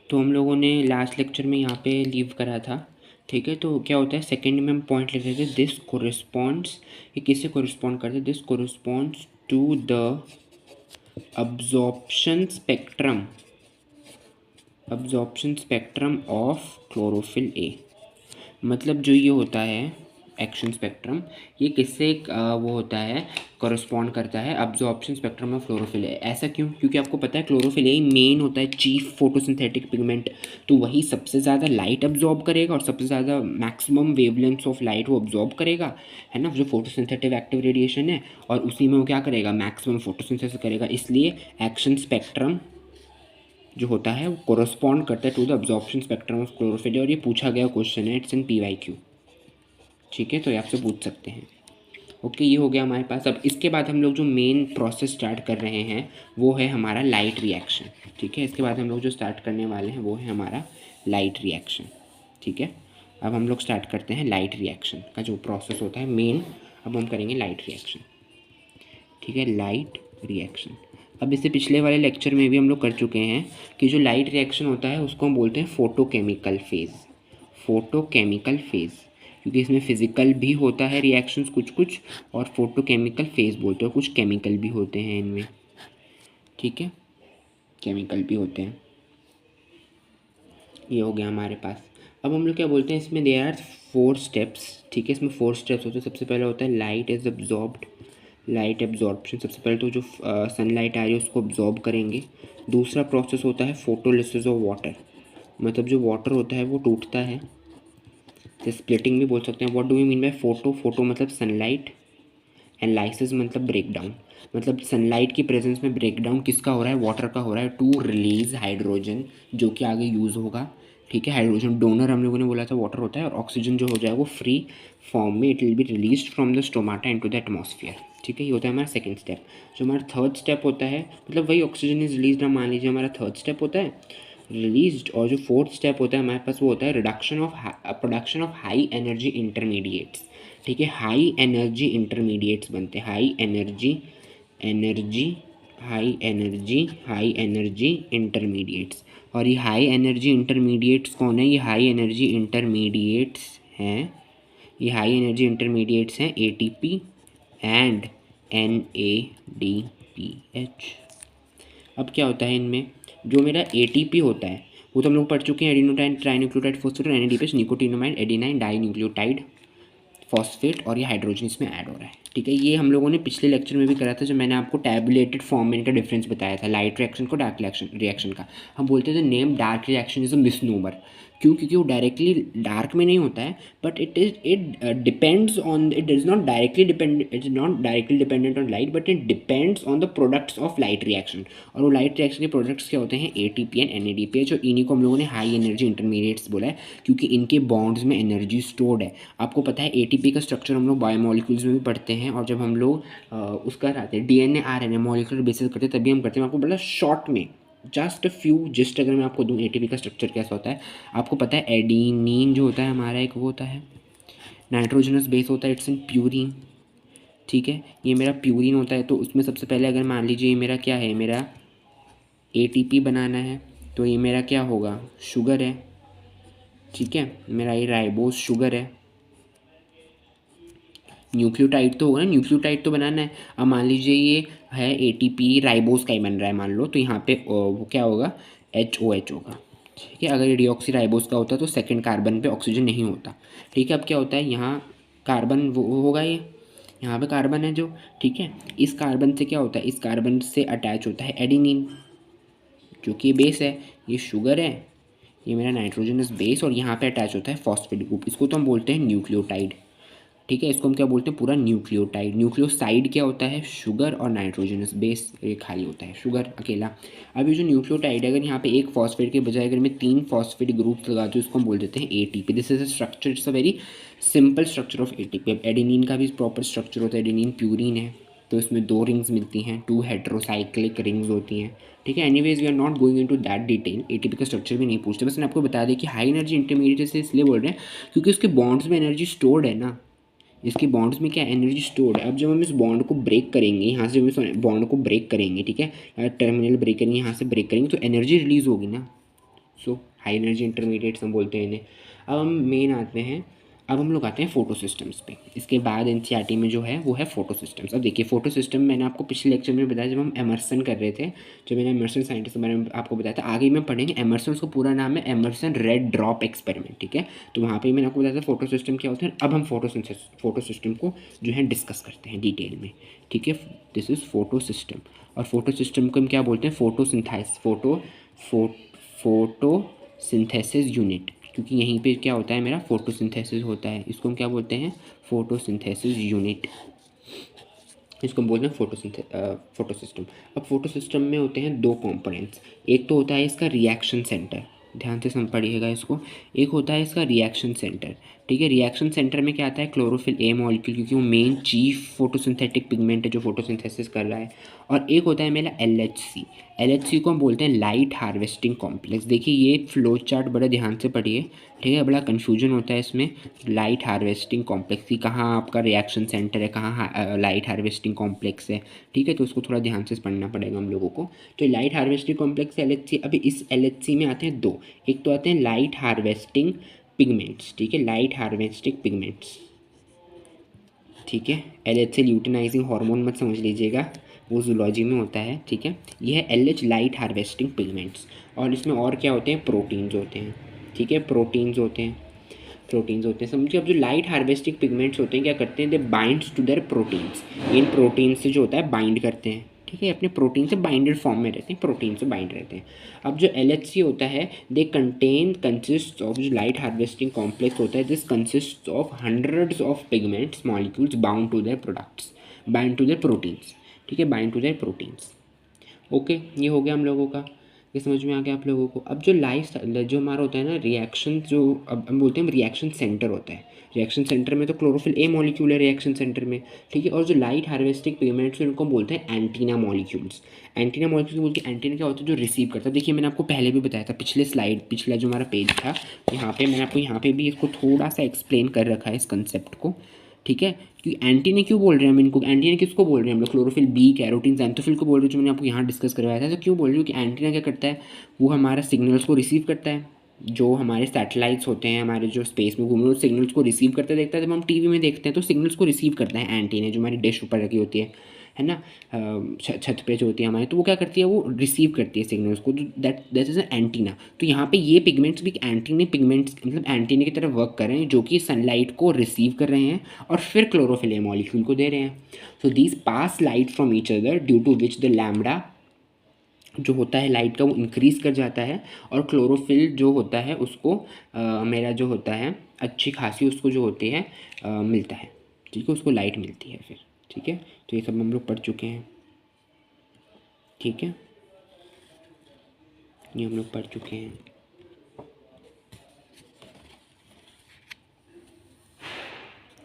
तो हम लोगों ने लास्ट लेक्चर में यहाँ पे लीव करा था, ठीक है। तो क्या होता है, सेकेंड में हम पॉइंट लिख रहे थे, दिस कोरिस्पॉन्ड्स, ये किससे कोरिस्पॉन्ड करते हैं, this corresponds to the absorption spectrum of chlorophyll A. मतलब जो ये होता है एक्शन स्पेक्ट्रम, ये किससे वो होता है, कॉरस्पॉन्ड करता है अब्जॉर्प्शन स्पेक्ट्रम ऑफ क्लोरोफिल ए। ऐसा क्यों? क्योंकि आपको पता है क्लोरोफिल ए मेन होता है चीफ फोटोसिंथेटिक पिगमेंट, तो वही सबसे ज़्यादा लाइट अब्जॉर्ब करेगा और सबसे ज़्यादा मैक्सिमम वेवलेंथ्स ऑफ लाइट वो अब्जॉर्ब करेगा, है ना, जो फोटोसिंथेटिक एक्टिव रेडिएशन है, और उसी में वो क्या करेगा, मैक्सिमम फोटोसिंथेसिस करेगा। इसलिए एक्शन स्पेक्ट्रम जो होता है वो कोरस्पॉन्ड करता है to the absorption spectrum of chlorophyll. और ये पूछा गया क्वेश्चन है, इट्स इन PYQ, ठीक है, तो ये आपसे पूछ सकते हैं। ओके, ये हो गया हमारे पास। अब इसके बाद हम लोग जो मेन प्रोसेस स्टार्ट कर रहे हैं वो है हमारा लाइट रिएक्शन, ठीक है। इसके बाद हम लोग जो स्टार्ट करने वाले हैं वो है हमारा लाइट रिएक्शन, ठीक है। अब हम लोग स्टार्ट करते हैं लाइट रिएक्शन का जो प्रोसेस होता है मेन। अब हम करेंगे लाइट रिएक्शन, ठीक है, लाइट रिएक्शन। अब इससे पिछले वाले लेक्चर में भी हम लोग कर चुके हैं कि जो लाइट रिएक्शन होता है उसको हम बोलते हैं फोटोकेमिकल फेज़, फोटोकेमिकल फेज़, क्योंकि इसमें फिजिकल भी होता है रिएक्शंस कुछ कुछ, और फोटोकेमिकल फेज़ बोलते हैं, कुछ केमिकल भी होते हैं इनमें, ठीक है, केमिकल भी होते हैं। ये हो गया हमारे पास। अब हम लोग क्या बोलते हैं, इसमें देयर आर 4 स्टेप्स, ठीक है। इसमें 4 स्टेप्स होते हैं। सबसे पहले होता है light is absorbed, light absorption. सबसे पहले तो जो सनलाइट आ रही है उसको अब्जॉर्ब करेंगे। दूसरा प्रोसेस होता है फोटोलिसिस ऑफ वाटर, मतलब जो वाटर होता है वो टूटता है, तो स्प्लिटिंग भी बोल सकते हैं। What do we mean by photo, photo मतलब सनलाइट, एंड लाइसिस मतलब ब्रेक डाउन, मतलब सनलाइट की प्रेजेंस में ब्रेक डाउन किसका हो रहा है, वाटर का हो रहा है, टू रिलीज हाइड्रोजन, जो कि आगे यूज़ होगा, ठीक है। हाइड्रोजन डोनर हम लोगों ने बोला था वाटर होता है, और ऑक्सीजन जो हो जाए वो फ्री फॉर्म में it will be release from the stomata into the atmosphere, ठीक है। ये होता है हमारा सेकंड स्टेप। जो हमारा थर्ड स्टेप होता है, मतलब वही ऑक्सीजन इज रिलीज ना, मान लीजिए हमारा थर्ड स्टेप होता है रिलीज्ड, और जो फोर्थ स्टेप होता है हमारे पास वो होता है production of high energy intermediates, ठीक है। हाई एनर्जी इंटरमीडिएट्स बनते हैं, हाई एनर्जी इंटरमीडिएट्स। और ये हाई एनर्जी इंटरमीडिएट्स कौन है, ये हाई एनर्जी इंटरमीडिएट्स हैं, ये हाई एनर्जी इंटरमीडिएट्स हैं ATP एंड NADPH। अब क्या होता है इनमें, जो मेरा ATP होता है वो तो हम लोग पढ़ चुके हैं, adenosine trinucleotide phosphate, NADPH nicotinamide adenine dinucleotide phosphate, और ये हाइड्रोजन इसमें ऐड हो रहा है, ठीक है। ये हम लोगों ने पिछले लेक्चर में भी करा था, जब मैंने आपको टैबुलेटेड फॉर्म में इनका डिफरेंस बताया था, लाइट रिएक्शन को डार्क रिएक्शन का। हम बोलते थे name dark reaction is a misnomer, क्यों? क्योंकि वो डायरेक्टली डार्क में नहीं होता है, but it depends on, it is not directly dependent on light, but it depends on the products of light reaction. और वो लाइट रिएक्शन के प्रोडक्ट्स क्या होते हैं, ATP एंड NADPH, और इन्हीं को हम लोगों ने हाई एनर्जी इंटरमीडिएट्स बोला है, क्योंकि इनके बॉन्ड्स में एनर्जी स्टोर्ड है। आपको पता है ATP का स्ट्रक्चर हम लोग बायोमोलिक्यूल्स में भी पढ़ते हैं, और जब हम लोग उसका आते हैं DNA RNA मॉलिक्यूलर बेसिस करते हैं तभी हम करते हैं। आपको बड़ा शॉर्ट में जस्ट फ्यू जिस्ट अगर मैं आपको दूँ ATP का स्ट्रक्चर कैसा होता है, आपको पता है एडिनिन जो होता है हमारा एक वो होता है नाइट्रोजनस बेस होता है, इट्स इन प्यूरिन, ठीक है। ये मेरा प्यूरिन होता है, तो उसमें सबसे पहले अगर मान लीजिए ये मेरा क्या है, मेरा ATP बनाना है, तो ये मेरा क्या होगा, शुगर है, ठीक है, मेरा ये राइबोज शुगर है। न्यूक्लियोटाइड तो होगा ना, न्यूक्लियोटाइड तो बनाना है। अब मान लीजिए ये है ATP राइबोज का ही बन रहा है मान लो, तो यहाँ पे वो क्या होगा, HOH होगा, ठीक है। अगर ये डीऑक्सी राइबोज का होता तो सेकंड कार्बन पे ऑक्सीजन नहीं होता, ठीक है। अब क्या होता है, यहाँ कार्बन वो होगा, ये यहाँ पे कार्बन है जो, ठीक है। इस कार्बन से क्या होता है, इस कार्बन से अटैच होता है एडिनिन, जो कि बेस है, ये शुगर है, ये मेरा नाइट्रोजनस बेस, और यहाँ पे अटैच होता है फॉस्फेट ग्रुप, इसको तो हम बोलते हैं न्यूक्लियोटाइड, ठीक है। इसको हम क्या बोलते हैं, पूरा न्यूक्लियोटाइड। न्यूक्लियोसाइड क्या होता है, शुगर और नाइट्रोजनस बेस, ये खाली होता है शुगर अकेला। अब ये जो न्यूक्लियोटाइड है, अगर यहाँ पे एक फॉस्फेट के बजाय अगर मैं 3 फॉस्फेट ग्रुप्स लगा दूँ, इसको हम बोल देते हैं ATP। This is a structure, it's a very simple structure of ATP। अब एडेनिन का भी प्रॉपर स्ट्रक्चर होता है, एडेनिन प्यूरिन है, तो इसमें 2 रिंग्स मिलती हैं, 2 हेट्रोसाइक्लिक रिंग्स होती हैं, ठीक है। Anyways we are not going into that detail, ATP का स्ट्रक्चर भी नहीं पूछते, बस मैंने आपको बता दिया कि हाई एनर्जी इंटरमीडिएट से इसलिए बोल रहे हैं क्योंकि उसके बॉन्ड्स में एनर्जी स्टोर्ड है ना, इसके बॉन्ड्स में क्या एनर्जी स्टोर्ड है। अब जब हम इस बॉन्ड को ब्रेक करेंगे, यहाँ से जब इस बॉन्ड को ब्रेक करेंगे, ठीक है, टर्मिनल ब्रेक करेंगे, यहाँ से ब्रेक करेंगे, तो एनर्जी रिलीज होगी ना, सो हाई एनर्जी इंटरमीडिएट्स हम बोलते हैं इन्हें। अब हम मेन आते हैं, अब हम लोग आते हैं फोटो सिस्टम्स पे। इसके बाद एनसीईआरटी में जो है वो है फोटो सिस्टम्स। अब देखिए फोटो सिस्टम मैंने आपको पिछले लेक्चर में बताया जब हम एमर्सन कर रहे थे, जब मैंने एमर्सन साइंटिस्ट के बारे में आपको बताया था। आगे में पढ़ेंगे एमर्सन, उसका पूरा नाम है एमर्सन रेड ड्रॉप एक्सपेरिमेंट, ठीक है। तो वहाँ पे मैंने आपको बताया था फोटो सिस्टम क्या होता है। अब हम फोटो सिस्टम को जो है डिस्कस करते हैं डिटेल में, ठीक है। This is photo system. और फोटो सिस्टम को हम क्या बोलते हैं, फोटोसिंथेसिस यूनिट, क्योंकि यहीं पे क्या होता है मेरा फोटोसिंथेसिस होता है। इसको हम क्या बोलते हैं, फोटोसिंथेसिस यूनिट, इसको हम बोलते हैं फोटो सिस्टम। अब फोटो सिस्टम में होते हैं दो कंपोनेंट्स। एक तो होता है इसका रिएक्शन सेंटर, ध्यान से सम पढ़िएगा इसको। एक होता है इसका रिएक्शन सेंटर, ठीक है। रिएक्शन सेंटर में क्या आता है, क्लोरोफिल ए मॉलिक्यूल, क्योंकि वो मेन चीफ फोटोसिंथेटिक पिगमेंट है जो फोटोसिंथेसिस कर रहा है। और एक होता है मेरा LHC। LHC को हम बोलते हैं लाइट हार्वेस्टिंग कॉम्प्लेक्स। देखिए ये फ्लो चार्ट बड़े ध्यान से पढ़िए, ठीक है, बड़ा कन्फ्यूजन होता है इसमें। लाइट हार्वेस्टिंग कॉम्प्लेक्स की कहाँ आपका रिएक्शन सेंटर है, कहाँ लाइट हार्वेस्टिंग कॉम्प्लेक्स है, ठीक है। तो उसको थोड़ा ध्यान से पढ़ना पड़ेगा हम लोगों को। तो लाइट हार्वेस्टिंग कॉम्प्लेक्स LHC। अभी इस LHC में आते हैं दो, एक तो आते हैं लाइट हार्वेस्टिंग पिगमेंट्स, ठीक है, लाइट हार्वेस्टिंग पिगमेंट्स, ठीक है। LH से ल्यूटिनाइजिंग हार्मोन मत समझ लीजिएगा, वो जूलॉजी में होता है, ठीक है। ये है LH लाइट हार्वेस्टिंग पिगमेंट्स। और इसमें और क्या होते हैं, प्रोटीन्स होते हैं, ठीक है, प्रोटीन्स होते हैं, प्रोटीन्स होते हैं, समझिए। अब जो लाइट हार्वेस्टिंग पिगमेंट्स होते हैं क्या करते हैं, they binds to their proteins. इन प्रोटीन से जो होता है बाइंड करते हैं, ठीक है, अपने प्रोटीन से बाइंडेड फॉर्म में रहते हैं, प्रोटीन से बाइंड रहते हैं। अब जो LHC होता है, दे कंसिस्ट ऑफ, जो लाइट हार्वेस्टिंग कॉम्प्लेक्स होता है, this consist of hundreds of pigments molecules bound to their products, bind to their proteins, ठीक है, bind to their proteins. Okay, ये हो गया हम लोगों का, ये समझ में आ गया आप लोगों को। अब जो जो हमारा होता है ना रिएक्शन, जो अब हम बोलते हैं रिएक्शन सेंटर होता है। रिएक्शन सेंटर में तो क्लोरोफिल ए मॉलिक्यूल है रिएक्शन सेंटर में, ठीक है। और जो लाइट हार्वेस्टिंग पिगमेंट्स हैं उनको बोलते हैं एंटीना मॉलिक्यूल्स। एंटीना मॉलिक्यूल्स बोलते हैं, एंटीना क्या होता है, जो रिसीव करता है। देखिए मैंने आपको पहले भी बताया था, पिछला जो हमारा पेज था, यहाँ पे मैंने आपको यहाँ पे भी इसको थोड़ा सा एक्सप्लेन कर रखा है इस कंसेप्ट को, ठीक है। कि एंटीना क्यों बोल रहे हैं हम इनको, एंटीना किसको बोल रहे हैं हम लोग, क्लोरोफिल बी, कैरोटीन, ज़ैंथोफिल को बोल रहे हैं, जो मैंने आपको यहाँ डिस्कस करवाया था। तो क्यों बोल रही हूँ कि एंटीना क्या करता है, वो हमारा सिग्नल्स को रिसीव करता है। जो हमारे सैटेलाइट्स होते हैं, हमारे जो स्पेस में घूम रहे हैं, सिग्नल्स को रिसीव करते देखता है। जब हम टीवी में देखते हैं तो सिग्नल्स को रिसीव करता है एंटीना, जो हमारी डिश ऊपर रखी होती है ना, छत पे जो होती है हमारे, तो वो क्या करती है, वो रिसीव करती है सिग्नल्स को, दैट इज एंटीना। तो यहाँ पे ये पिगमेंट्स भी एंटीना पिगमेंट्स, मतलब एंटीना की तरह वर्क कर रहे हैं, जो कि सनलाइट को रिसीव कर रहे हैं और फिर क्लोरोफिल मॉलिक्यूल को दे रहे हैं। So these pass light from each other due to which the lambda जो होता है लाइट का वो इंक्रीज़ कर जाता है, और क्लोरोफिल जो होता है उसको मेरा जो होता है अच्छी खासी उसको जो होती है मिलता है, ठीक है, उसको लाइट मिलती है फिर, ठीक है। तो ये सब हम लोग पढ़ चुके हैं, ठीक है, ये हम लोग पढ़ चुके हैं।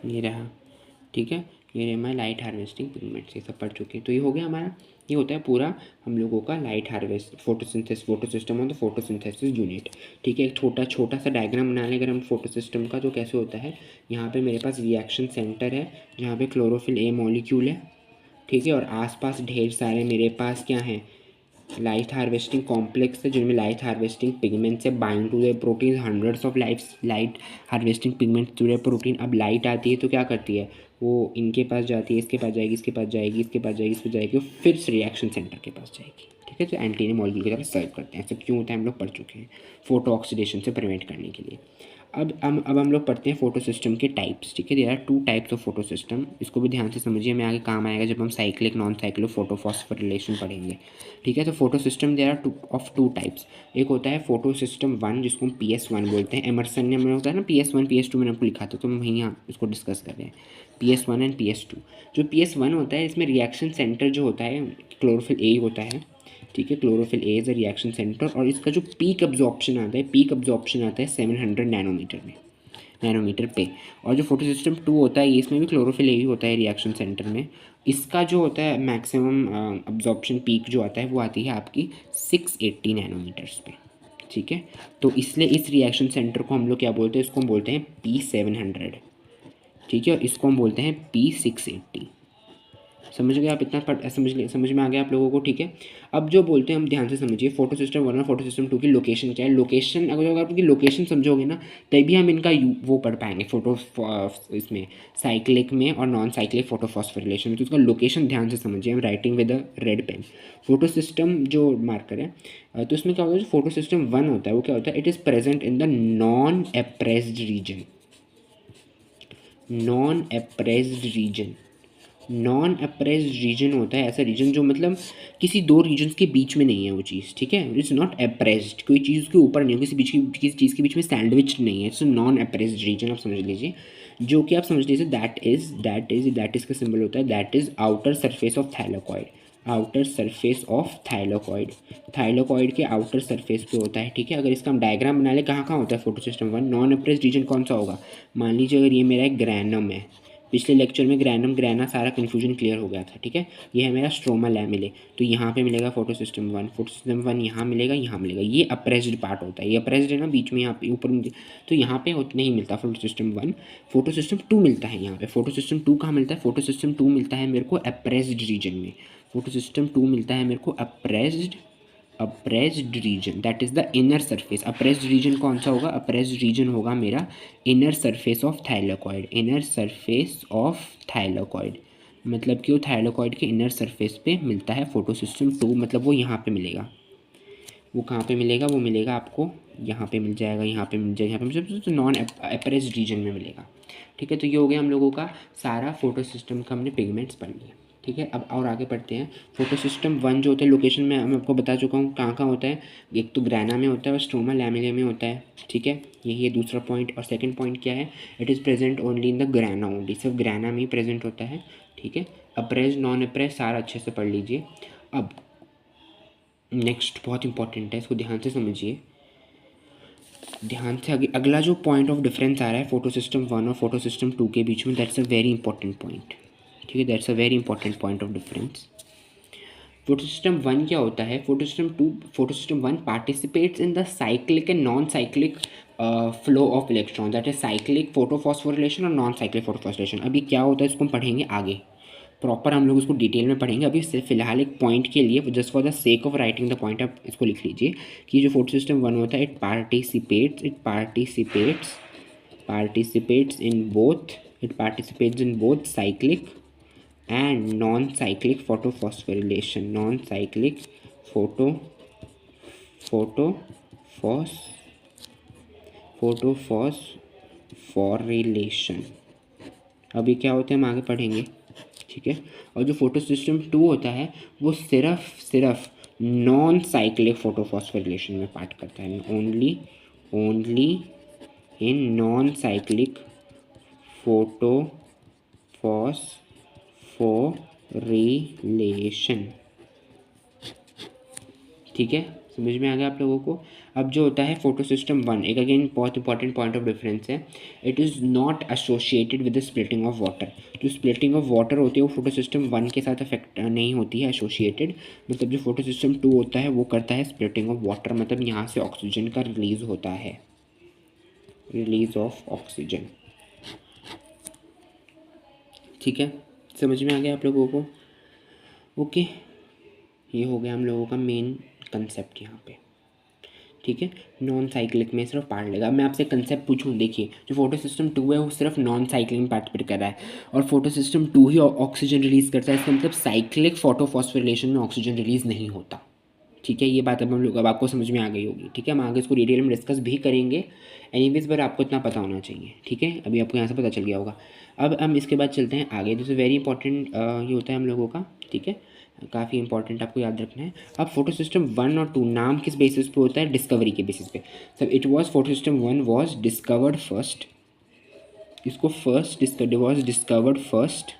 ये रहा, ठीक है, ये रहे हमारे लाइट हार्वेस्टिंग पिगमेंट्स, ये सब पढ़ चुके हैं। तो ये हो गया हमारा, ये होता है पूरा हम लोगों का light harvest photo system on the photosynthesis unit, ठीक है। एक छोटा सा डायग्राम बना लें अगर हम फोटो सिस्टम का, तो कैसे होता है, यहाँ पे मेरे पास रिएक्शन सेंटर है जहाँ पे क्लोरोफिल ए मॉलिक्यूल है, ठीक है, और आसपास ढेर सारे मेरे पास क्या हैं, लाइट हार्वेस्टिंग कॉम्प्लेक्स है जिनमें लाइट हार्वेस्टिंग पिगमेंट से bind to the protein, hundreds of light harvesting pigment to the protein. अब लाइट आती है तो क्या करती है, वो इनके पास जाती है, इसके पास जाएगी, इसके पास जाएगी, इसके पास जाएगी, इस पर जाएगी, फिर रिएक्शन सेंटर के पास जाएगी, ठीक है। तो एंटीना मॉलिक्यूल की तरह सर्व करते हैं। सब क्यों होता है हम लोग पढ़ चुके हैं, फोटो ऑक्सीडेशन से प्रिवेंट करने के लिए। अब हम लोग पढ़ते हैं फोटो सिस्टम के टाइप्स, ठीक है। There are 2 types of photo system, इसको भी ध्यान से समझिए, हमें आगे काम आएगा जब हम साइक्लिक नॉन साइक्लिक फोटोफॉस्फोरिलेशन पढ़ेंगे, ठीक है। तो photo system there are two types. एक होता है फोटो सिस्टम 1 जिसको हम PS1 बोलते हैं, एमर्सन ने हमें होता है ना PS1 PS2 मैंने आपको लिखा था, तो हम यहाँ इसको डिस्कस कर रहे हैं, PS1 एंड PS2। जो PS1 होता है इसमें रिएक्शन सेंटर जो होता है क्लोरोफिल ए होता है, ठीक है, chlorophyll A is a reaction centre, और इसका जो पीक अब्जॉर्प्शन आता है 700 नैनोमीटर पे। और जो फोटो सिस्टम 2 होता है इसमें भी क्लोरोफिल ए ही होता है रिएक्शन सेंटर में, इसका जो होता है मैक्सिमम अब्जॉर्प्शन पीक जो आता है वो आती है आपकी 680 नैनोमीटर्स पे, ठीक है। तो इसलिए इस रिएक्शन सेंटर को हम लोग क्या बोलते हैं, इसको हम बोलते हैं P700, ठीक है, और इसको हम बोलते हैं P680, समझ गए आप? इतना समझ में आ गया आप लोगों को? ठीक है, अब जो बोलते हैं हम ध्यान से समझिए, फोटो सिस्टम 1 और फोटो सिस्टम 2 की लोकेशन क्या है। लोकेशन अगर आप उनकी लोकेशन समझोगे ना, तभी हम इनका वो पढ़ पाएंगे फोटो इसमें साइक्लिक में और नॉन साइक्लिक फोटो फॉस्फोरिलेशन में। तो उसका लोकेशन ध्यान से समझिए, हम writing with a red pen. Photo system जो मार्कर है, तो इसमें क्या होता है, जो फोटो सिस्टम 1 होता है वो क्या होता है, it is present in the non appressed region. Non appressed region, non appressed region होता है ऐसा रीजन जो मतलब किसी दो रीजन्स के बीच में नहीं है वो चीज़, ठीक है। इट्स नॉट अप्रेस्ड, कोई चीज़ उसके ऊपर नहीं हो, किसी चीज़ के बीच में सैंडविच नहीं है। इट्स नॉन अप्रेस्ड रीजन, आप समझ लीजिए। जो कि आप समझ लीजिए दैट इज़ का सिंबल होता है, that is outer surface of thylakoid. Outer surface of thylakoid, thylakoid के आउटर सरफेस पे होता है, ठीक है। अगर इसका हम डायग्राम बना ले, कहाँ कहाँ होता है photo system 1, non appressed region कौन सा होगा। मान लीजिए अगर ये मेरा एक ग्रैनम है, पिछले लेक्चर में ग्रैना सारा कन्फ्यूजन क्लियर हो गया था, ठीक है। ये है मेरा स्ट्रोमा लैमेले, तो यहाँ पे मिलेगा फोटो सिस्टम 1, फोटो सिस्टम 1 यहाँ मिलेगा, यहाँ मिलेगा। ये अप्रेस्ड पार्ट होता है, ये अप्रेस्ड है ना बीच में, यहाँ पे ऊपर में, तो यहाँ पे नहीं मिलता फोटो सिस्टम 1। फोटो सिस्टम 2 मिलता है यहाँ पे। फोटो सिस्टम 2 कहाँ मिलता है, फोटो सिस्टम 2 मिलता है मेरे को अप्रेस्ड रीजन में। फोटो सिस्टम 2 मिलता है मेरे को appressed region, that is the inner surface. Appressed region कौन सा होगा, अप्रेस्ड रीजन होगा मेरा inner surface of thylakoid. Inner surface of thylakoid मतलब कि वो थाइलाकॉइड के इनर सरफेस पे मिलता है फोटो सिस्टम 2, मतलब वो यहाँ पे मिलेगा। वो कहाँ पे मिलेगा, वो मिलेगा आपको यहाँ पे मिल जाएगा, यहाँ पे मिल जाएगा, यहाँ पे मिल जाएगा, तो नॉन अप्रेस्ड रीजन में मिलेगा, ठीक है। तो ये हो गया हम लोगों का सारा फोटो सिस्टम का, हमने पिगमेंट्स पढ़ लिए, ठीक है। अब और आगे पढ़ते हैं। फोटो सिस्टम 1 जो होता है, लोकेशन में मैं आपको बता चुका हूँ कहाँ कहाँ होता है। एक तो ग्रैना में होता है और स्ट्रोमा लैमेले में होता है, ठीक है। यही है दूसरा पॉइंट। और सेकंड पॉइंट क्या है, it is present only in the grana only, सिर्फ ग्रैना में ही प्रेजेंट होता है, ठीक है। अप्रेस्ड नॉन अप्रेस्ड सारा अच्छे से पढ़ लीजिए। अब नेक्स्ट बहुत इंपॉर्टेंट है, इसको ध्यान से समझिए, ध्यान से। आगे अगला जो पॉइंट ऑफ डिफरेंस आ रहा है फोटो सिस्टम 1 और फोटो सिस्टम 2 के बीच में, that's a very important point, ठीक है। That's a very important point of difference. Photo system 1 क्या होता है, photo system 1 participates in the cyclic and non cyclic flow of electron, that is cyclic photophosphorylation और non cyclic photophosphorylation. अभी क्या होता है इसको हम पढ़ेंगे आगे, प्रॉपर हम लोग इसको डिटेल में पढ़ेंगे। अभी सिर्फ फिलहाल एक पॉइंट के लिए, just for the sake of writing the point, आप इसको लिख लीजिए कि जो फोटो सिस्टम 1 होता है, it participates in both cyclic and non-cyclic photophosphorylation, non-cyclic photosphorylation। अभी क्या होते हैं हम आगे पढ़ेंगे, ठीक है। और जो फोटो सिस्टम 2 होता है वो सिर्फ नॉन साइक्लिक फोटोफॉस्फोरिलेशन में पार्ट करता है, only in non cyclic photophosphorylation, ठीक है। समझ में आ गया आप लोगों को? अब जो होता है फोटो सिस्टम 1, एक अगेन बहुत इंपॉर्टेंट पॉइंट ऑफ डिफरेंस है, it is not associated with the splitting of water. जो स्प्लिटिंग ऑफ वाटर होती है वो फोटो सिस्टम 1 के साथ अफेक्ट नहीं होती है, एसोसिएटेड। मतलब जो फोटो सिस्टम 2 होता है वो करता है स्प्लिटिंग ऑफ वाटर, मतलब यहाँ से ऑक्सीजन का रिलीज होता है, रिलीज ऑफ ऑक्सीजन, ठीक है। समझ में आ गया आप लोगों को? ओके, ये हो गया हम लोगों का मेन कंसेप्ट यहाँ पे, ठीक है। नॉन साइक्लिक में सिर्फ पार्ट लेगा। अब मैं आपसे कंसेप्ट पूछूं, देखिए जो फोटो सिस्टम 2 है वो सिर्फ नॉन साइक्लिक में पार्टिसिपेट कर रहा है और फोटो सिस्टम 2 ही ऑक्सीजन रिलीज़ करता है, इसका मतलब साइक्लिक फोटोफॉस्फोरिलेशन में ऑक्सीजन रिलीज़ नहीं होता, ठीक है। ये बात अब हम लोग, अब आपको समझ में आ गई होगी, ठीक है। हम आगे इसको डिटेल में डिस्कस भी करेंगे एनीवेज, पर आपको इतना पता होना चाहिए, ठीक है। अभी आपको यहाँ से पता चल गया होगा। अब हम इसके बाद चलते हैं आगे, दिस इज़ वेरी इंपॉर्टेंट ये होता है हम लोगों का, ठीक है, काफ़ी इंपॉर्टेंट आपको याद रखना है। अब फोटो सिस्टम 1 और 2 नाम किस बेसिस पे होता है, डिस्कवरी के बेसिस पे। सब it was photo system 1 was discovered first, इसको was discovered first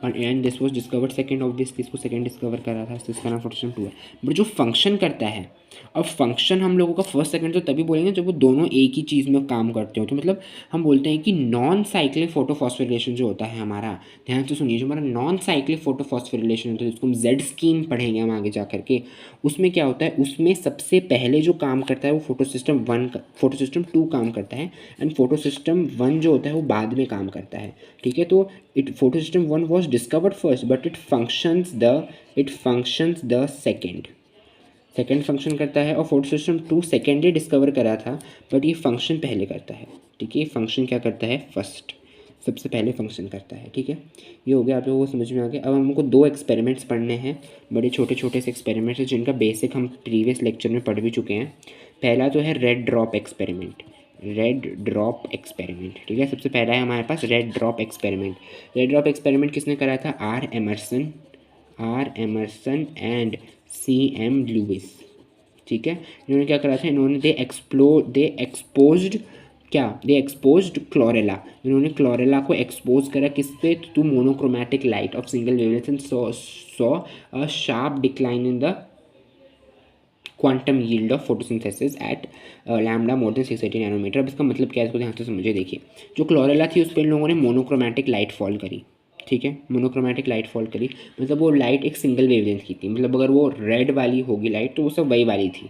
and this was discovered second, obviously इसको सेकेंड डिस्कवर करा था, तो इसका नाम फोटो सिस्टम 2 है। बट जो फंक्शन करता है, अब फंक्शन हम लोगों का फर्स्ट सेकंड तो तभी बोलेंगे जब वो दोनों एक ही चीज़ में काम करते हो। तो मतलब हम बोलते हैं कि नॉन साइक्लिक फोटोफॉस्फोरिलेशन जो होता है हमारा, ध्यान से सुनिए, जो हमारा नॉन साइक्लिक फोटोफॉस्फोरिलेशन होता है जिसको हम जेड स्कीम पढ़ेंगे हम आगे जा करके, उसमें क्या होता है, उसमें सबसे पहले जो काम करता है वो फोटो सिस्टम 2 काम करता है एंड फोटो सिस्टम 1 जो होता है वो बाद में काम करता है, ठीक है। तो photo system 1 was was discovered first but it functions the second function करता है, और फोटो सिस्टम 2 सेकेंडली डिस्कवर करा था बट ये फंक्शन पहले करता है। ठीक है, ये फंक्शन क्या करता है, फर्स्ट, सबसे पहले फंक्शन करता है। ठीक है, ये हो गया, आप लोगों को समझ में आ गया। अब हमको 2 एक्सपेरिमेंट्स पढ़ने हैं, बड़े छोटे छोटे से एक्सपेरिमेंट्स हैं जिनका बेसिक हम प्रीवियस लेक्चर में पढ़ भी चुके हैं। पहला तो है रेड ड्रॉप एक्सपेरिमेंट। ठीक है, सबसे पहला है हमारे पास red drop experiment. Red drop experiment किसने करा था, R Emerson and CM Lewis. ठीक है, इन्होंने क्या करा था, इन्होंने दे एक्सपोज्ड क्लोरेला। इन्होंने क्लोरेला को एक्सपोज करा किस पे, to monochromatic light of single wavelength and saw a sharp decline in the quantum yield of photosynthesis at lambda more than 680 nanometre. अब इसका मतलब क्या है, इसको ध्यान से समझिए। देखिए, जो क्लोरेला थी उस पर इन लोगों ने मोनोक्रोमैटिक लाइट फॉल करी। ठीक है, मोनोक्रोमैटिक लाइट फॉल करी, मतलब वो लाइट एक सिंगल वेवलेंथ की थी, मतलब अगर वो रेड वाली होगी लाइट तो वो सब वही वाली थी।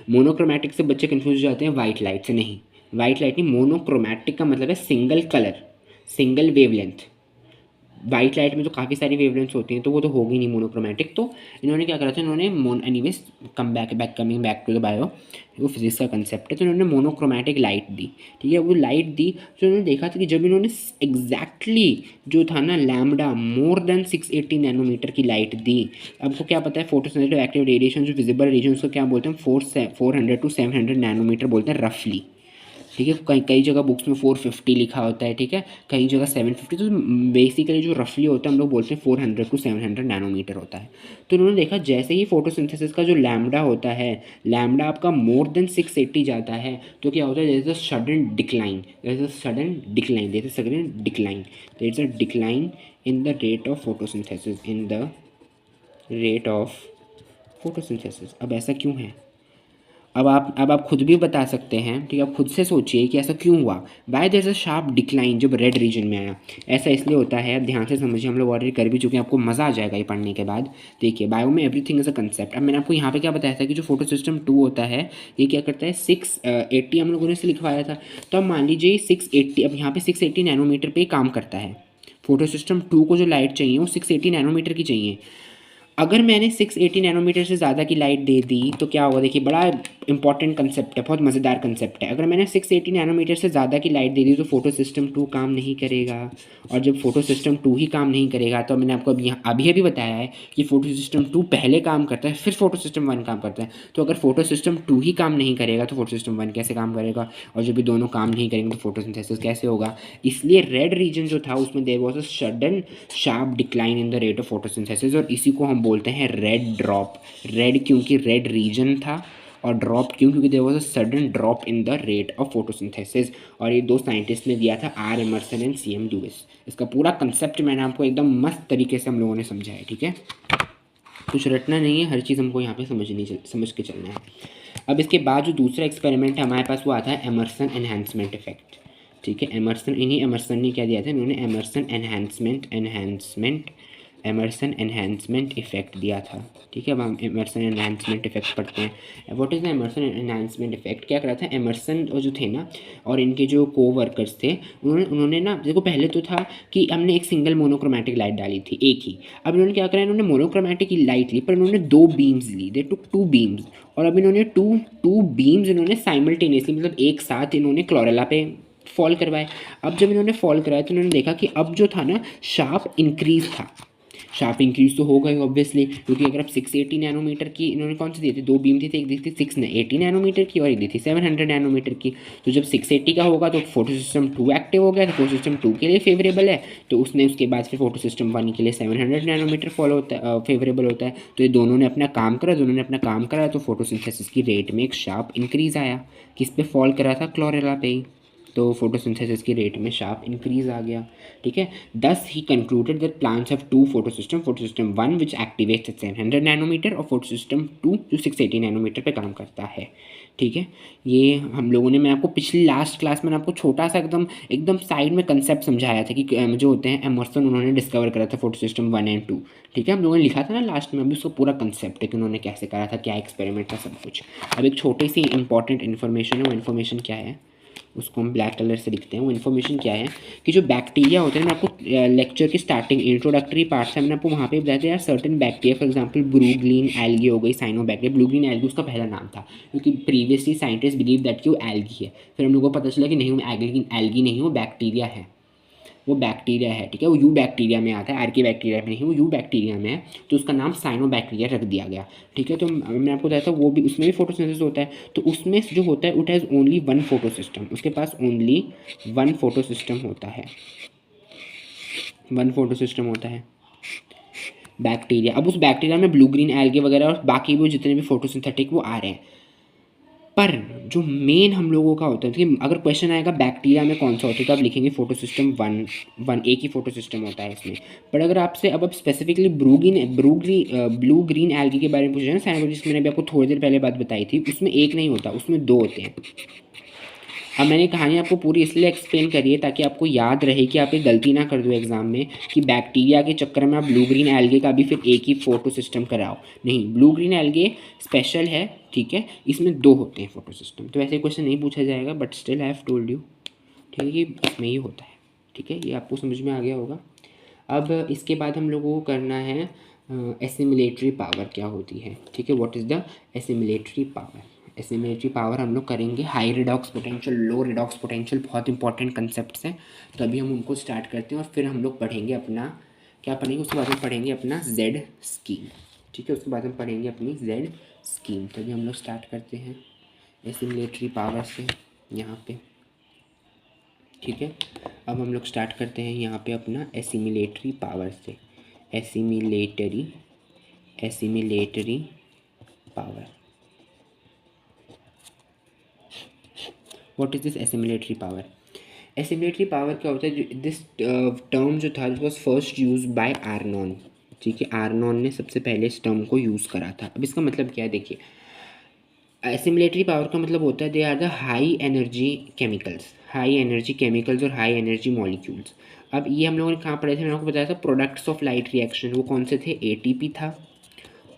मोनोक्रोमैटिक से बच्चे कन्फ्यूज हो जाते हैं वाइट लाइट से, नहीं, वाइट लाइट नहीं, मोनोक्रोमैटिक का मतलब है single colour, single wavelength. White light में तो काफ़ी सारी वेवलेंथ्स होती हैं, तो वो तो होगी नहीं मोनोक्रोमैटिक। तो इन्होंने क्या करा था, इन्होंने anyways coming back to the bio, वो फिजिक्स का कंसेप्ट है। तो इन्होंने मोनोक्रोमैटिक लाइट दी। ठीक है, वो लाइट दी तो इन्होंने देखा था कि जब इन्होंने एग्जैक्टली जो था ना लैम्डा मोर देन 680 नैनोमीटर की लाइट दी, आपको क्या पता है फोटोसेंसिटिव एक्टिव रेडिएशन जो विजिबल रीजन उसको क्या बोलते हैं, 400 to 700 नैनोमीटर बोलते हैं रफली। ठीक है, कई जगह बुक्स में 450 लिखा होता है। ठीक है, कई जगह 750, तो बेसिकली जो रफली होता है हम लोग बोलते हैं 400 to 700 नैनोमीटर होता है। तो उन्होंने देखा जैसे ही फोटोसिंथेसिस का जो लैम्डा होता है, लैम्डा आपका मोर देन 680 जाता है तो क्या होता है, there is a sudden decline in the rate of photosynthesis. अब ऐसा क्यों है, अब आप खुद भी बता सकते हैं। ठीक है, आप खुद से सोचिए कि ऐसा क्यों हुआ, why there is a sharp decline जब रेड रीजन में आया। ऐसा इसलिए होता है, अब ध्यान से समझिए, हम लोग ऑलरेडी कर भी चुके हैं, आपको मज़ा आ जाएगा ये पढ़ने के बाद। देखिए, बायो में एवरीथिंग इज अ कंसेप्ट। अब मैंने आपको यहाँ पे क्या बताया था कि जो फोटो सिस्टम 2 होता है ये क्या करता है, 680 हम लोगों ने से लिखवाया था। तो अब मान लीजिए 680, अब यहाँ पे 680 नैनोमीटर पे काम करता है। फोटो सिस्टम 2 को जो लाइट चाहिए वो 680 नैनोमीटर की चाहिए। अगर मैंने 680 नैनोमीटर से ज़्यादा की लाइट दे दी तो क्या होगा, देखिए बड़ा इंपॉर्टेंट कंसेप्ट है, बहुत मज़ेदार कंसेप्ट है। अगर मैंने 680 नैनोमीटर से ज़्यादा की लाइट दे दी तो फोटो सिस्टम 2 काम नहीं करेगा, और जब फोटो सिस्टम 2 ही काम नहीं करेगा तो मैंने आपको अभी बताया है कि फोटो सिस्टम 2 पहले काम करता है फिर फोटो सिस्टम 1 काम करता है। तो अगर फोटो सिस्टम 2 ही काम नहीं करेगा तो फोटो सिस्टम 1 कैसे काम करेगा, और जब भी दोनों काम नहीं करेंगे तो फोटोसिंथेसिस कैसे होगा। इसलिए रेड रीजन जो था उसमें there was a sudden sharp decline in the rate of photosynthesis, और इसी को हम बोलते हैं रेड ड्रॉप। रेड क्योंकि रेड रीजन था, और ड्रॉप क्यों, क्योंकि there was a sudden drop in the rate of photosynthesis. और ये 2 साइंटिस्ट ने दिया था, R Emerson and CM Lewis. इसका पूरा कंसेप्ट मैंने आपको एकदम मस्त तरीके से हम लोगों ने समझा है। ठीक है, कुछ रटना नहीं है, हर चीज़ हमको यहाँ पे समझ के चलना है। अब इसके बाद जो दूसरा एक्सपेरिमेंट है हमारे पास वो आता है एमरसन एनहांसमेंट इफेक्ट। ठीक है, एमरसन ने क्या दिया था, इन्होंने एमरसन एनहांसमेंट इफेक्ट दिया था। ठीक है, अब हम एमरसन एनहांसमेंट इफेक्ट पढ़ते हैं। What is the Emerson enhancement effect, क्या करा था एमरसन और जो थे ना और इनके जो कोवर्कर्स थे, उन्होंने ना, देखो पहले तो था कि हमने एक सिंगल मोनोक्रोमैटिक लाइट डाली थी, एक ही। अब इन्होंने क्या करा, इन्होंने मोनोक्रोमैटिक की लाइट ली पर इन्होंने 2 बीम्स ली, दे टुक 2 बीम्स, और अब इन्होंने टू बीम्स इन्होंने साइमल्टेनियसली, मतलब एक साथ इन्होंने क्लोरेला पे फॉल करवाए। अब जब इन्होंने फॉल कराया तो इन्होंने देखा कि अब जो था ना शार्प इंक्रीज था। शार्प इंक्रीज तो होगा ही ऑब्वियसली, क्योंकि अगर आप 680 नैनोमीटर की, इन्होंने कौन सी दी थी, 2 बीम थी, एक दी थी 680 नैनोमीटर की और एक दी थी 700 नैनोमीटर की। तो जब 680 का होगा तो फोटो सिस्टम 2 एक्टिव हो गया, तो फोटो सिस्टम 2 के लिए फेवरेबल है। तो उसने उसके बाद फिर फोटो सिस्टम 1 के लिए 700 नैनोमीटर फॉलो होता है, फेवरेबल होता है। तो ये दोनों ने अपना काम करा, तो फोटोसिंथेसिस की रेट में एक शार्प इंक्रीज आया। किस पे फॉल करा था, क्लोरेला पे ही, तो फोटोसिंथेसिस की रेट में शार्प इंक्रीज आ गया। ठीक है, thus he concluded that plants have 2 photo system 1 which activates at 700 nanometre और फोटो सिस्टम 2 जो 680 नैनोमीटर पे काम करता है। ठीक है, ये हम लोगों ने, मैं आपको पिछली लास्ट क्लास में आपको छोटा सा एकदम साइड में कंसेप्ट समझाया था कि जो होते हैं एमरसन, उन्होंने डिस्कवर करा था फोटो सिस्टम 1 और 2। ठीक है, हम लोगों ने लिखा था ना लास्ट में, अभी उसका पूरा कंसेप्ट है कि उन्होंने कैसे करा था, क्या एक्सपेरिमेंट था, सब कुछ। अब एक छोटी सी इंपॉर्टेंट इन्फॉर्मेशन है, वो इन्फॉर्मेशन क्या है, उसको हम ब्लैक कलर से लिखते हैं। वो इन्फॉर्मेशन क्या है कि जो बैक्टीरिया होते हैं, मैं आपको लेक्चर की स्टार्टिंग इंट्रोडक्टरी पार्ट से मैंने आपको वहाँ पे बताया था यार, certain bacteria for example blue green algae हो गई, साइनोबैक्टीरिया। ब्लू ग्रीन एल्गी उसका पहला नाम था, क्योंकि प्रीवियसली साइंटिस्ट बिलीव दैट कि वो एल्गी है। फिर हम लोगों को पता चला कि नहीं, वो एल्गी नहीं, वो बैक्टीरिया है, वो बैक्टीरिया है, ठीक है। वो यू बैक्टीरिया में आता है, आर्की बैक्टीरिया में नहीं, वो यू बैक्टीरिया में है, तो उसका नाम साइनोबैक्टीरिया रख दिया गया, ठीक है। तो मैंने आपको बताया था वो भी, उसमें भी फोटोसिंथेसिस होता है। तो उसमें जो होता है, it has only one photo system, उसके पास ओनली वन फोटो सिस्टम होता है, वन फोटो सिस्टम होता है बैक्टीरिया। अब उस बैक्टीरिया में ब्लू ग्रीन एल्गे वगैरह और बाकी वो जितने भी फोटोसिंथेटिक वो आ रहे हैं, पर जो मेन हम लोगों का होता है कि अगर क्वेश्चन आएगा बैक्टीरिया में कौन सा होता है, तो आप लिखेंगे फोटो सिस्टम वन, एक ही फोटो सिस्टम होता है इसमें। पर अगर आपसे अब स्पेसिफिकली ब्लू ग्रीन एल्गी के बारे में पूछे ना साइनोलॉजिस्ट, मैंने अभी आपको थोड़ी देर पहले बात बताई थी, उसमें एक नहीं होता, उसमें दो होते हैं। अब मैंने कहानी आपको पूरी इसलिए एक्सप्लेन करी है ताकि आपको याद रहे कि आप ये गलती ना कर दो एग्जाम में कि बैक्टीरिया के चक्कर में आप ब्लू ग्रीन एल्गे का भी फिर एक ही फोटो सिस्टम कराओ। नहीं, ब्लू ग्रीन एल्गे स्पेशल है, ठीक है, इसमें दो होते हैं फोटो सिस्टम। तो ऐसे क्वेश्चन नहीं पूछा जाएगा, but still I have told you, ठीक है, कि इसमें ही होता है, ठीक है। ये आपको समझ में आ गया होगा। अब इसके बाद हम लोगों को करना है एसिमिलेटरी पावर क्या होती है, ठीक है। What is the assimilatory power. Assimilatory power हम लोग करेंगे हाई रिडॉक्स पोटेंशियल, लो रिडॉक्स पोटेंशियल, बहुत इंपॉर्टेंट कंसेप्ट्स हैं। तो अभी हम उनको स्टार्ट करते हैं और फिर हम लोग पढ़ेंगे अपना क्या पढ़ेंगे, उसके बाद हम पढ़ेंगे अपना जेड स्कीम, ठीक है। उसके बाद हम पढ़ेंगे अपनी जेड स्कीम। तो अभी हम लोग स्टार्ट करते हैं एसिमिलेटरी पावर से यहाँ पे, ठीक है। अब हम लोग स्टार्ट करते हैं यहाँ पे अपना एसिमिलेटरी पावर से, assimilatory power. What is this assimilatory power. Assimilatory power क्या होता है, दिस टर्म जो था वॉज फर्स्ट यूज बाय आर्नॉन, ठीक है। आर्नॉन ने सबसे पहले इस टर्म को यूज़ करा था। अब इसका मतलब क्या है, देखिए, एसिमिलेटरी पावर का मतलब होता है they are the high energy chemicals और हाई एनर्जी मॉलिक्यूल्स। अब ये हम लोगों ने कहाँ पढ़े थे, मैंने आपको बताया था प्रोडक्ट्स ऑफ लाइट रिएक्शन। वो कौन से थे, एटीपी था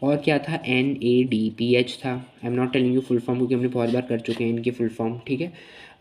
और क्या था, NADPH था। I am not telling you full form क्योंकि हमने बहुत बार कर चुके हैं इनके फुल फॉर्म, ठीक है।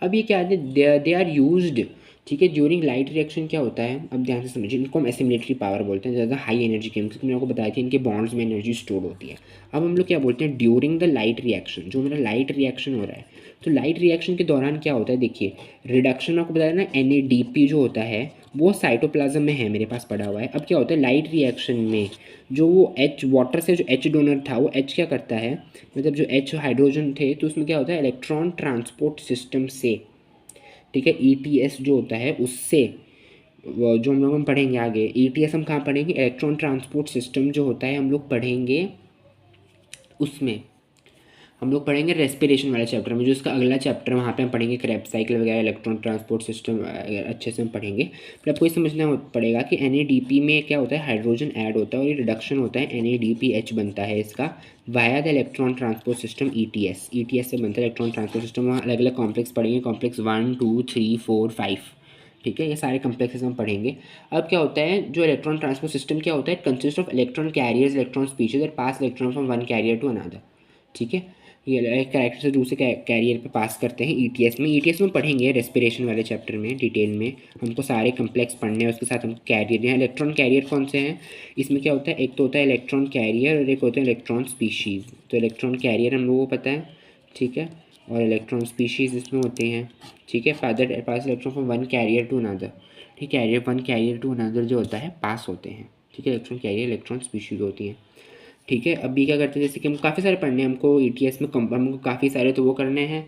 अब ये क्या है, दे आर यूज्ड, ठीक है, ड्यूरिंग लाइट रिएक्शन। क्या होता है, अब ध्यान से समझिए, इनको हम एसिमिलेटरी पावर बोलते हैं। ज़्यादा हाई एनर्जी केमिकल्स, मैंने आपको बताया था इनके बॉन्ड्स में एनर्जी स्टोर होती है। अब हम लोग क्या बोलते हैं, ड्यूरिंग द लाइट रिएक्शन, जो मेरा लाइट रिएक्शन हो रहा है, तो लाइट रिएक्शन के दौरान क्या होता है, देखिए, रिडक्शन आपको बताया ना, NADP जो होता है वो साइटोप्लाज्म में है, मेरे पास पड़ा हुआ है। अब क्या होता है लाइट रिएक्शन में, जो वो H वाटर से जो H डोनर था, वो H क्या करता है, मतलब जो H हाइड्रोजन थे, तो उसमें क्या होता है, इलेक्ट्रॉन ट्रांसपोर्ट सिस्टम से, ठीक है, ETS जो होता है उससे, जो हम लोग पढ़ेंगे आगे, ETS हम कहाँ पढ़ेंगे, इलेक्ट्रॉन ट्रांसपोर्ट सिस्टम जो होता है हम लोग पढ़ेंगे उसमें, हम लोग पढ़ेंगे रेस्पिरेशन वाले चैप्टर में, जो इसका अगला चैप्टर वहाँ पे हम पढ़ेंगे क्रेब्स साइकिल वगैरह, इलेक्ट्रॉन ट्रांसपोर्ट सिस्टम अच्छे से हम पढ़ेंगे। पर आपको ये समझना पड़ेगा कि NADP में क्या होता है, हाइड्रोजन ऐड होता है और ये रिडक्शन होता है, NADPH बनता है इसका via the electron transport system ETS से बनता है इलेक्ट्रॉन ट्रांसपोर्ट सिस्टम। वहाँ अलग अलग कॉम्प्लेक्स पढ़ेंगे, कॉम्प्लेक्स 1 2 3 4 5, ठीक है, ये सारे कम्प्लेक्सेस हम पढ़ेंगे। अब क्या होता है, जो इलेक्ट्रॉन ट्रांसपोर्ट सिस्टम क्या होता है, consist of electron carriers, electron species that pass electron from one carrier to another, ठीक है। ये एक कैरेक्टर से दूसरे कैरियर पे पास करते हैं ETS में पढ़ेंगे रेस्पिरेशन वाले चैप्टर में डिटेल में, हमको सारे कम्प्लेक्स पढ़ने हैं, उसके साथ हम कैरियर हैं, इलेक्ट्रॉन कैरियर कौन से हैं, इसमें क्या होता है, एक तो होता है इलेक्ट्रॉन कैरियर और एक होता है इलेक्ट्रॉन स्पीशीज़। तो इलेक्ट्रॉन कैरियर हम लोगों को पता है, ठीक है, और इलेक्ट्रॉन स्पीशीज़ इसमें होते हैं, ठीक है। Further pass electron from one carrier to another, ठीक, carrier one carrier to another जो होता है पास होते हैं, ठीक है। इलेक्ट्रॉन कैरियर इलेक्ट्रॉन स्पीशीज़ होती हैं, ठीक है। अभी क्या करते हैं, जैसे कि हम काफ़ी सारे पढ़ने हैं हमको ETS में, हमको काफ़ी सारे तो वो करने हैं,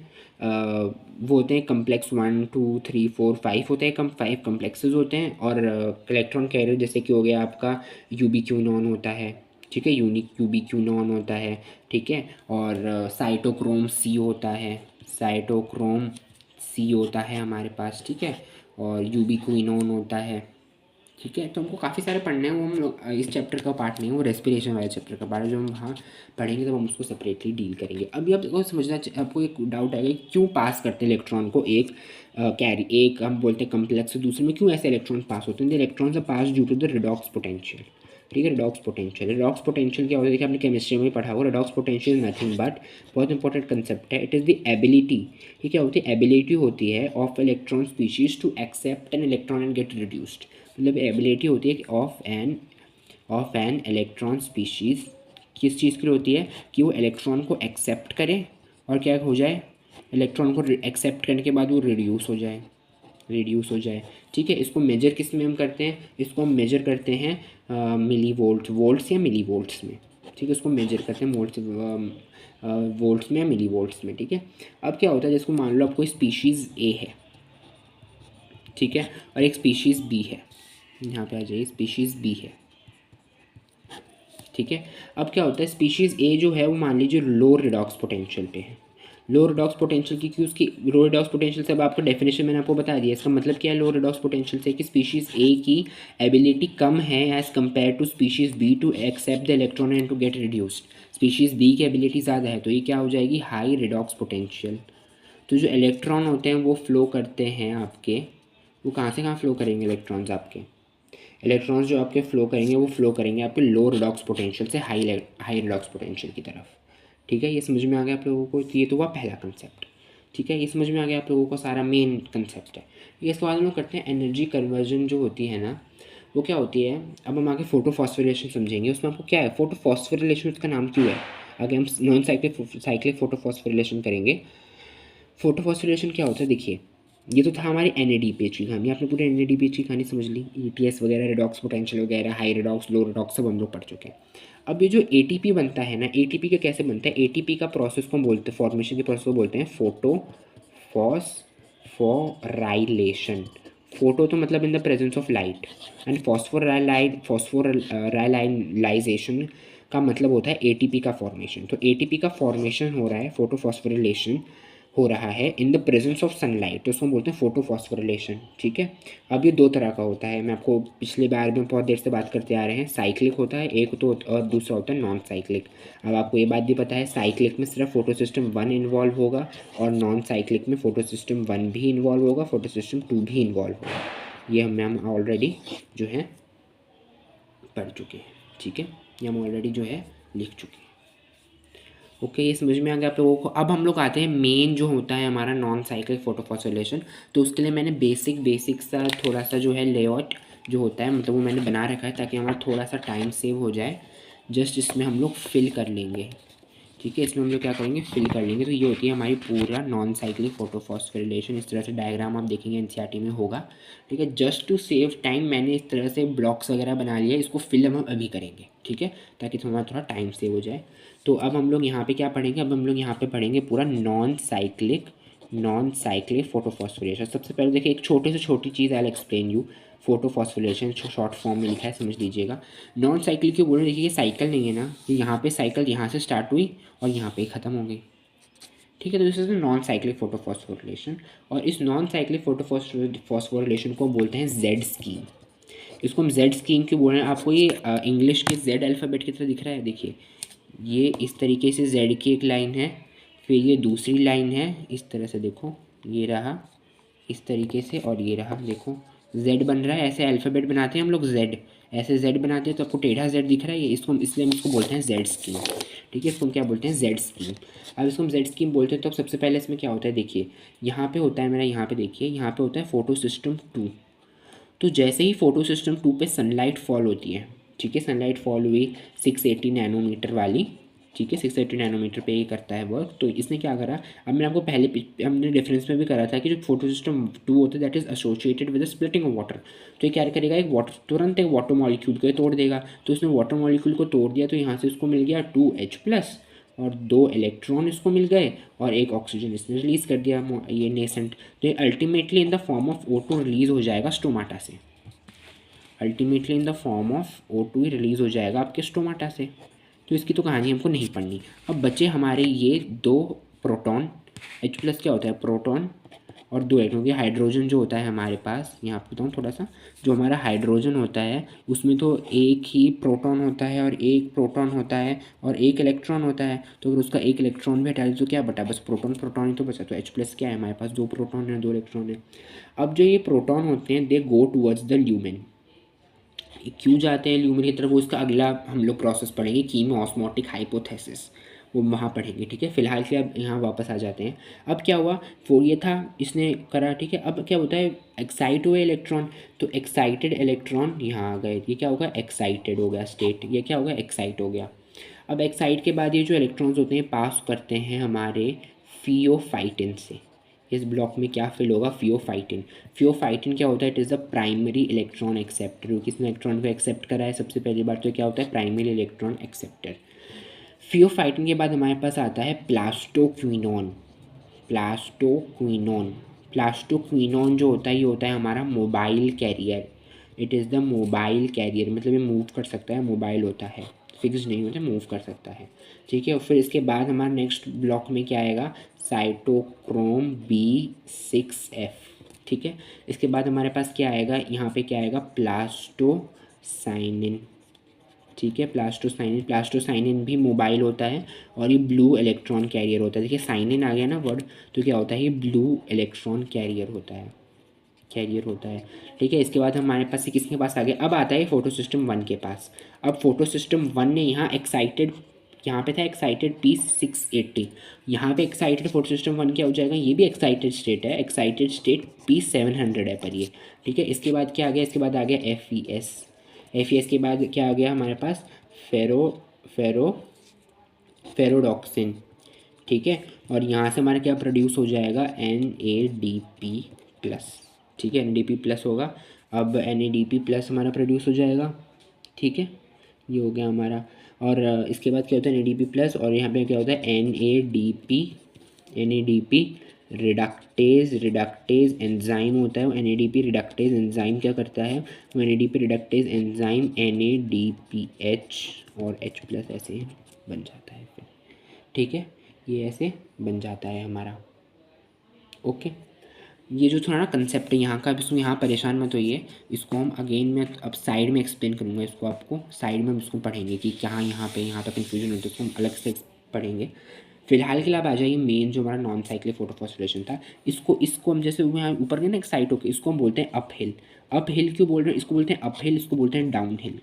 वो होते हैं कम्प्लेक्स 1 2 3 4 5 होते हैं, 5 कम्प्लेक्सेस होते हैं। और इलेक्ट्रॉन कैरियर जैसे कि हो गया आपका यूबिक्यूनॉन होता है, ठीक है, यूनिक यूबिक्यूनॉन होता है, ठीक है। और साइटोक्रोम C होता है, साइटोक्रोम C होता है हमारे पास, ठीक है, और यूबिक्विनोन होता है, ठीक है। तो हमको काफ़ी सारे पढ़ने हैं, वो हम लोग इस चैप्टर का पार्ट नहीं है, वो रेस्पिरेशन वाले चैप्टर का पार्ट है, जो हम वहाँ पढ़ेंगे तब हम उसको सेपरेटली डील करेंगे। अभी आपको समझना, आपको एक डाउट आएगा कि क्यों पास करते हैं इलेक्ट्रॉन को, एक हम बोलते हैं कम्प्लेक्स से दूसरे में, क्यों ऐसे इलेक्ट्रॉन पास होते हैं। Electrons are pass due to the redox potential, ठीक है। रिडॉक्स पोटेंशियल क्या होता है, देखिए आपने केमिस्ट्री में पढ़ा होगा। Redox potential is nothing but, बहुत इंपॉर्टेंट कंसेप्ट है, इट इज़ द एबिलिटी, ये क्या होती है, एबिलिटी होती है of electron species to accept an electron and get reduced. मतलब एबिलिटी होती है ऑफ एन इलेक्ट्रॉन स्पीशीज, किस चीज़ के लिए होती है, कि वो इलेक्ट्रॉन को एक्सेप्ट करे और क्या हो जाए, इलेक्ट्रॉन को एक्सेप्ट करने के बाद वो रिड्यूस हो जाए। ठीक है। इसको मेजर किस में हम करते हैं, इसको हम मेजर करते हैं मिली वोल्ट्स या मिली वोल्ट्स में। ठीक है, इसको मेजर करते हैं वोल्ट्स में या मिली वोल्ट्स में। ठीक है। अब क्या होता है, जिसको मान लो आप कोई स्पीशीज़ ए है, ठीक है, और एक स्पीशीज़ बी है, यहाँ पे आ जाइए, स्पीशीज़ बी है, ठीक है। अब क्या होता है, स्पीशीज़ ए जो है वो मान लीजिए लो रिडॉक्स पोटेंशियल पे है। लो रिडॉक्स पोटेंशियल की, क्योंकि उसकी लो रिडॉक्स पोटेंशियल से अब आपको डेफिनेशन मैंने आपको बता दिया। इसका मतलब क्या है, लो रिडॉक्स पोटेंशियल से कि स्पीशीज़ ए की एबिलिटी कम है as compare to species B to accept the electron and to get reduced. Species B की एबिलिटी ज़्यादा है, तो ये क्या हो जाएगी, हाई रिडॉक्स पोटेंशियल। तो जो इलेक्ट्रॉन होते हैं वो फ्लो करते हैं आपके, वो कहाँ से कहाँ फ्लो करेंगे, इलेक्ट्रॉन्स जो आपके फ्लो करेंगे वो फ्लो करेंगे आपके लो रिडॉक्स पोटेंशियल से हाई रिडॉक्स पोटेंशियल की तरफ। ठीक है, ये समझ में आ गया आप लोगों को। ये तो हुआ पहला कंसेप्ट। ठीक है, ये समझ में आ गया आप लोगों को, सारा मेन कंसेप्ट है। ये इसके बाद हम लोग करते हैं एनर्जी कन्वर्जन जो होती है ना, वो क्या होती है। अब हम आगे फोटोफॉस्फोरिलेशन समझेंगे, उसमें आपको क्या है, फोटोफॉस्फोरिलेशन उसका नाम क्यों है। आगे हम नॉन साइक्लिक फोटोफॉस्फोरिलेशन करेंगे। फोटोफॉस्फोरिलेशन क्या होता है, देखिए ये तो था हमारी NADPH की कहानी, आपने पूरे NADPH की कहानी समझ ली, ETS वगैरह, रिडॉक्स पोटेंशियल वगैरह, हाई रिडॉक्स, लो रिडॉक्स, सब हम लोग पढ़ चुके हैं। अब ये जो ATP बनता है ना, ATP का कैसे बनता है, ATP का प्रोसेस को बोलते हैं, फॉर्मेशन के प्रोसेस को बोलते हैं फोटोफॉस्फोराइलेशन। फोटो तो मतलब in the presence of light, and phosphorylation का मतलब होता है ATP का फॉर्मेशन। तो ATP का फॉर्मेशन हो रहा है, फोटोफॉस्फोरिलेशन हो रहा है इन द प्रेजेंस ऑफ सनलाइट, तो उसको बोलते हैं फोटोफॉस्फोरिलेशन। ठीक है। अब ये दो तरह का होता है, मैं आपको पिछले बार में बहुत देर से बात करते आ रहे हैं, साइक्लिक होता है एक तो, और दूसरा होता है नॉन साइक्लिक। अब आपको ये बात भी पता है, साइक्लिक में सिर्फ फोटो सिस्टम 1 इन्वॉल्व होगा, और नॉन साइक्लिक में फोटो सिस्टम 1 भी इन्वॉल्व होगा, फोटो सिस्टम 2 भी इन्वॉल्व होगा। ये हम ऑलरेडी जो है पढ़ चुके हैं। ठीक है, ये हम ऑलरेडी जो है लिख चुके हैं। ओके, ये समझ में आ गया आप लोगों को। अब हम लोग आते हैं मेन जो होता है हमारा नॉन साइक्लिक फोटोफॉस्फोरिलेशन। तो उसके लिए मैंने बेसिक सा थोड़ा सा जो है लेआउट जो होता है, मतलब वो मैंने बना रखा है ताकि हमारा थोड़ा सा टाइम सेव हो जाए। जस्ट इसमें हम लोग फिल कर लेंगे। ठीक है, इसमें हम लोग क्या करेंगे, फिल कर लेंगे। तो ये होती है हमारी पूरा नॉन साइक्लिक फोटोफॉस्फोरिलेशन। इस तरह से डायग्राम आप देखेंगे NCERT में होगा। ठीक है, जस्ट टू सेव टाइम मैंने इस तरह से ब्लॉक्स वगैरह बना लिया, इसको फिल हम अभी करेंगे। ठीक है, ताकि थोड़ा टाइम सेव हो जाए। तो अब हम लोग यहाँ पे क्या पढ़ेंगे, अब हम लोग यहाँ पे पढ़ेंगे पूरा नॉन साइक्लिक फोटोफॉस्फोरिलेशन। सबसे पहले देखिए, एक छोटी से छोटी चीज़ I explain you. Photophosphorylation short form में लिखा है, समझ लीजिएगा। नॉन साइकिल क्यों बोल रहे हैं, देखिए ये साइकिल नहीं है ना, कि यहाँ पे साइकिल यहाँ से स्टार्ट हुई और यहाँ पे ख़त्म हो गई। ठीक है, तो this is non cyclic photophosphorylation. और इस नॉन साइक्लिक फोटोफॉस्फोरिलेशन को बोलते हैं जेड स्कीम। इसको हम जेड स्कीम क्यों बोल रहे हैं, आपको ये इंग्लिश के जेड अल्फ़ाबेट की तरह दिख रहा है। देखिए ये इस तरीके से जेड की एक लाइन है, फिर ये दूसरी लाइन है, इस तरह से देखो, ये रहा इस तरीके से, और ये रहा, देखो जेड बन रहा है। ऐसे अल्फ़ाबेट बनाते हैं हम लोग, जेड ऐसे जेड बनाते हैं, तो आपको टेढ़ा जेड दिख रहा है, ये इसको हम इसलिए हम इसको बोलते हैं जेड स्कीम। ठीक है, इसको हम क्या बोलते हैं, जेड स्कीम। अब इसको हम जेड स्कीम बोलते हैं, तो सबसे पहले इसमें क्या होता है, देखिए यहाँ पे होता है मेरा, यहाँ पे देखिए, यहाँ पे होता है फोटो सिस्टम 2। तो जैसे ही फोटो सिस्टम 2 पे सनलाइट फॉल होती है, ठीक है, सनलाइट फॉल हुई 680 नैनोमीटर वाली, ठीक है, 680 नैनोमीटर पे ये करता है वर्क। तो इसने क्या करा, अब मैंने आपको पहले हमने डिफरेंस में भी करा था कि जो फोटो सिस्टम 2 होता है that is associated with the splitting of water. तो ये क्या करेगा, एक वाटर तुरंत एक वाटर मॉलिक्यूल को तोड़ देगा। तो उसने वाटर मॉलिक्यूल को तोड़ दिया, तो यहाँ से उसको मिल गया 2H+ और 2 इलेक्ट्रॉन इसको मिल गए, और एक ऑक्सीजन इसने रिलीज़ कर दिया, ये नेसेंट। तो ये ultimately in the form of O2 release हो जाएगा स्टोमाटा से। Ultimately in the form of O2 release हो जाएगा आपके स्टोमाटा से। तो इसकी तो कहानी हमको नहीं पढ़नी। अब बचे हमारे ये 2 प्रोटॉन, H+ क्या होता है, प्रोटॉन, और 2 इलेक्ट्रॉन, क्योंकि हाइड्रोजन जो होता है हमारे पास, यहाँ पे बताऊँ थोड़ा सा, जो हमारा हाइड्रोजन होता है उसमें तो एक ही प्रोटॉन होता है और एक प्रोटॉन होता है और एक इलेक्ट्रॉन होता है। तो अगर उसका एक इलेक्ट्रॉन भी हटा दे तो क्या बटा, बस प्रोटॉन ही तो बचा। तो H+ क्या है हमारे पास, 2 प्रोटॉन है 2 इलेक्ट्रॉन है। अब जो ये प्रोटॉन होते हैं दे गो टूवर्ड्स द ल्यूमेन। क्यों जाते हैं ल्यूमिन की तरफ, वो उसका अगला हम लोग प्रोसेस पढ़ेंगे कीमो ऑस्मोटिक हाइपोथेसिस, वो वहाँ पढ़ेंगे। ठीक है, फिलहाल के अब यहाँ वापस आ जाते हैं। अब क्या हुआ, वो ये था इसने करा, ठीक है। अब क्या होता है, एक्साइट हुए इलेक्ट्रॉन, तो एक्साइटेड इलेक्ट्रॉन यहाँ आ गए, ये क्या होगा, एक्साइटेड हो गया स्टेट, ये क्या होगा, एक्साइट हो गया। अब एक्साइट के बाद ये जो इलेक्ट्रॉन्स होते हैं पास करते हैं हमारे फियोफाइटिन से। इस ब्लॉक में क्या फिल होगा, फियोफाइटिन। फियोफाइटिन क्या होता है, it is the primary electron acceptor. किसने इलेक्ट्रॉन को एक्सेप्ट करा है सबसे पहली बार, तो क्या होता है, प्राइमरी इलेक्ट्रॉन एक्सेप्टर। फियोफाइटिन के बाद हमारे पास आता है प्लास्टोक्विनोन। प्लास्टोक्विनोन प्लास्टोक्विनोन जो होता है, ये होता है हमारा mobile carrier. It is the mobile carrier, मतलब ये मूव कर सकता है, मोबाइल होता है, फिक्स नहीं होता, मूव कर सकता है। ठीक है, और फिर इसके बाद हमारा नेक्स्ट ब्लॉक में क्या आएगा, साइटोक्रोम B6F। ठीक है, इसके बाद हमारे पास क्या आएगा, यहाँ पे क्या आएगा, प्लास्टोसाइनिन। ठीक है, प्लास्टोसाइनिन भी मोबाइल होता है और ये ब्लू इलेक्ट्रॉन कैरियर होता है। देखिए साइनिन आ गया ना वर्ड, तो क्या होता है, ये ब्लू इलेक्ट्रॉन कैरियर होता है, कैरियर होता है। ठीक है, इसके बाद हमारे पास किसके पास आ गया, अब आता है फोटो सिस्टम 1 के पास। अब फोटो सिस्टम 1 ने यहाँ एक्साइटेड, यहाँ पे था एक्साइटेड P680, यहाँ पे एक्साइटेड फोटो सिस्टम 1 क्या हो जाएगा, ये भी एक्साइटेड स्टेट है, एक्साइटेड स्टेट P700 है पर ये। ठीक है, इसके बाद क्या आ गया, इसके बाद आ गया FES के बाद क्या आ गया हमारे पास, फेरो फेरो फेरोडॉक्सिन। ठीक है, और यहाँ से हमारा क्या प्रोड्यूस हो जाएगा, NADP+। ठीक है, NADP+ होगा। अब NADP+ हमारा प्रोड्यूस हो जाएगा। ठीक है, ये हो गया हमारा। और इसके बाद क्या होता है, NADP+, और यहाँ पे क्या होता है, NADP रिडक्टेज एंजाइम होता है। वो NADP रिडक्टेज एंजाइम क्या करता है, वो NADP रिडक्टेज एंजाइम NADPH और H+ ऐसे बन जाता है फिर। ठीक है, ये ऐसे बन जाता है हमारा। ओके, ये जो थोड़ा ना कंसेप्ट है यहाँ का, अब इसको यहाँ परेशान मत होइए, इसको हम अगेन मैं अब साइड में एक्सप्लेन करूँगा, इसको आपको साइड में हम इसको पढ़ेंगे कि क्या यहाँ पे यहाँ तक कन्फ्यूजन होती है, इसको हम अलग से पढ़ेंगे। फिलहाल के लिए आप आ जाइए मेन जो हमारा नॉन साइक्लिक फोटोफॉस्फोरेशन था, इसको हम जैसे यहाँ ऊपर गए ना एक्साइट होकर, इसको हम बोलते हैं अप हिल। अप हिल क्यों बोल रहे हैं, इसको बोलते हैं अप हिल, इसको बोलते हैं डाउन हिल।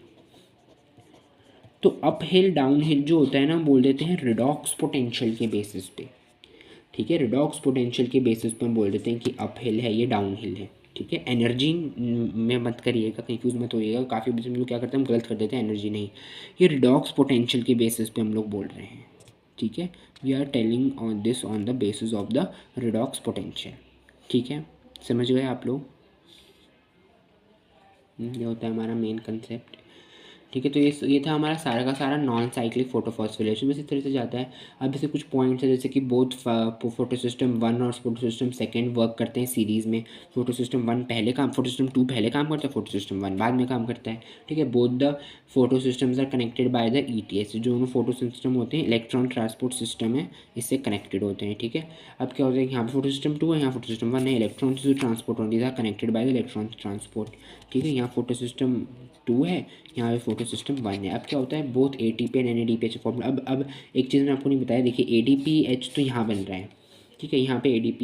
तो अप हिल डाउन हिल जो होता है ना, हम बोल देते हैं रिडॉक्स पोटेंशियल के बेसिस पे। ठीक है, रिडॉक्स पोटेंशियल के बेसिस पे हम बोल देते हैं कि अप हिल है, ये डाउन हिल है। ठीक है, एनर्जी में मत करिएगा, कंफ्यूज मत होइएगा, काफ़ी हम लोग क्या करते हैं, हम गलत कर देते हैं, एनर्जी नहीं, ये रिडॉक्स पोटेंशियल के बेसिस पे हम लोग बोल रहे हैं। ठीक है, we are telling on this on the basis of the redox potential. ठीक है, समझ गए आप लोग, ये होता है हमारा मेन कंसेप्ट। ठीक है, तो ये था हमारा सारा का सारा नॉन साइक्लिक फोटोफॉस्फोरेशन में इस तरह से जाता है। अब जैसे कुछ पॉइंट्स है, जैसे कि बोथ फोटो सिस्टम 1 और फोटो सिस्टम 2 वर्क करते हैं सीरीज़ में। फोटो सिस्टम 1 पहले काम, फोटो सिस्टम 2 पहले काम करता है, फोटो सिस्टम 1 बाद में काम करता है। ठीक है, both the photosystems are connected by the ETS, जो दोनों फोटो सिस्टम होते हैं इलेक्ट्रॉन ट्रांसपोर्ट सिस्टम है, इससे कनेक्टेड होते हैं। ठीक है, अब क्या होता है कि यहाँ पर फोटो सिस्टम 2 है, यहाँ फोटो सिस्टम 1 है, इलेक्ट्रॉन जो ट्रांसपोर्ट होती है connected by the electron transport. ठीक है, यहाँ फोटो सिस्टम 2 है, यहाँ पे फोटो सिस्टम 1 है। अब क्या होता है, both ATP and NADPH formula. अब एक चीज़ मैंने आपको नहीं बताया, देखिए ADPH तो यहाँ बन रहा है। ठीक है, यहाँ पे ADP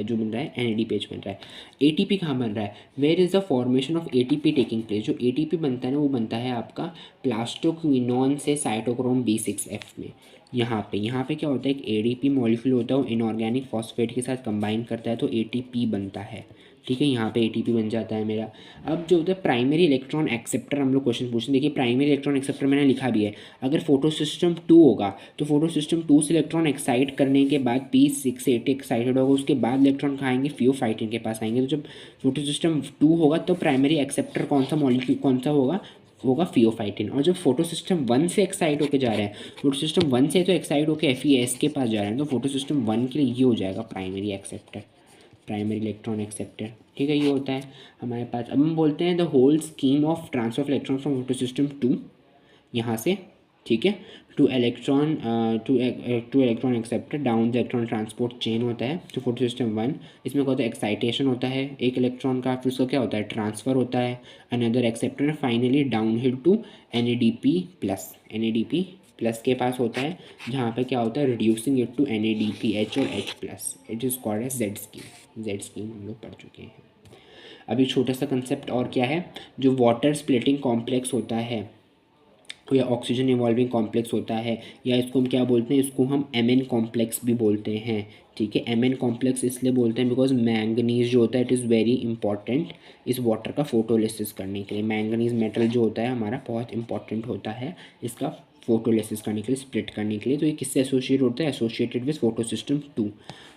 जो बन रहा है, NADPH बन रहा है। ATP कहाँ बन रहा है, where is the formation of ATP taking place. जो ATP बनता है ना, वो बनता है आपका प्लास्टोक्विनोन से साइटोक्रोम B6F में। यहाँ पे क्या होता है, एक ADP मॉलिक्यूल होता है, वो इनऑर्गेनिक फॉस्फेट के साथ कंबाइन करता है तो ATP बनता है। ठीक है, यहाँ पे ATP बन जाता है मेरा। अब जो होता है प्राइमरी इलेक्ट्रॉन एक्सेप्टर, हम लोग क्वेश्चन पूछते हैं। देखिए प्राइमरी इलेक्ट्रॉन एक्सेप्टर मैंने लिखा भी है, अगर फोटो सिस्टम 2 होगा तो फोटो सिस्टम 2 से इलेक्ट्रॉन एक्साइट करने के बाद P680 एक्साइटेड होगा, उसके बाद इलेक्ट्रॉन खाएंगे फियोफाइटिन के पास आएंगे। तो जब फोटो सिस्टम 2 होगा तो प्राइमरी एक्सेप्टर कौन सा मॉलिक्यूल कौन सा होगा फियोफाइटिन। और जब फोटो सिस्टम 1 से एक्साइट होकर जा रहे हैं, फोटो सिस्टम 1 से तो एक्साइट होकर FES के पास जा रहे हैं, तो फोटो सिस्टम 1 के लिए ये हो जाएगा primary acceptor, primary electron acceptor. ठीक है, ये होता है हमारे पास। अब हम बोलते हैं the whole scheme of transfer of electron from photo system 2 यहाँ से, ठीक है, to electron acceptor down the electron transport chain होता है तो फोटो सिस्टम 1। इसमें क्या होता है, एक्साइटेशन होता है एक इलेक्ट्रॉन का, फिर उसका क्या होता है, ट्रांसफ़र होता है another acceptor, finally down hill to NADP+ के पास होता है, जहाँ पे क्या होता है, रिड्यूसिंग इट टू NADPH और H+। It is called as Z scheme हम लोग पढ़ चुके हैं। अभी छोटा सा कंसेप्ट और क्या है, जो वाटर स्प्लिटिंग कॉम्प्लेक्स होता है या ऑक्सीजन इवॉल्विंग कॉम्प्लेक्स होता है, या इसको हम क्या बोलते हैं, इसको हम एमएन कॉम्प्लेक्स भी बोलते हैं। ठीक है, एमएन कॉम्प्लेक्स इसलिए बोलते हैं बिकॉज मैंगनीज जो होता है इट इज़ वेरी इंपॉर्टेंट इस वाटर का फोटोलिसिस करने के लिए। मैंगनीज मेटल जो होता है हमारा बहुत इंपॉर्टेंट होता है इसका फोटोलिसिस करने के लिए, स्प्लिट करने के लिए। तो ये किससे एसोसिएट होता है, एसोसिएटेड विद फोटो सिस्टम 2।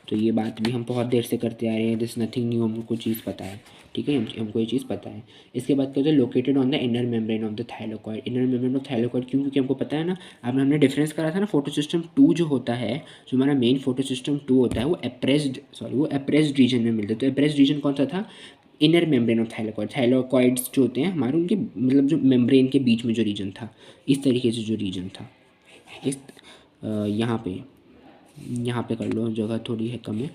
तो ये बात भी हम बहुत देर से करते आ रहे हैं, दिस नथिंग न्यू, हमको चीज़ पता है। ठीक है, हमको ये चीज़ पता है। इसके बाद क्या होता है, located on the inner membrane of the thylakoid. Inner membrane of thylakoid क्यों, क्योंकि हमको पता है ना, अब हमने डिफरेंस करा था ना, फोटो सिस्टम 2 जो होता है, जो हमारा मेन फोटो सिस्टम 2 होता है, वो एप्रेस्ड रीजन में मिलता है। तो एप्रेस्ड रीजन कौन सा था, inner membrane of thylakoid. Thylakoids जो होते हैं हमारे, उनके मतलब जो मेम्ब्रेन के बीच में जो रीजन था, इस तरीके से जो रीजन था, इस यहाँ पे कर लो, जगह थोड़ी है कम है,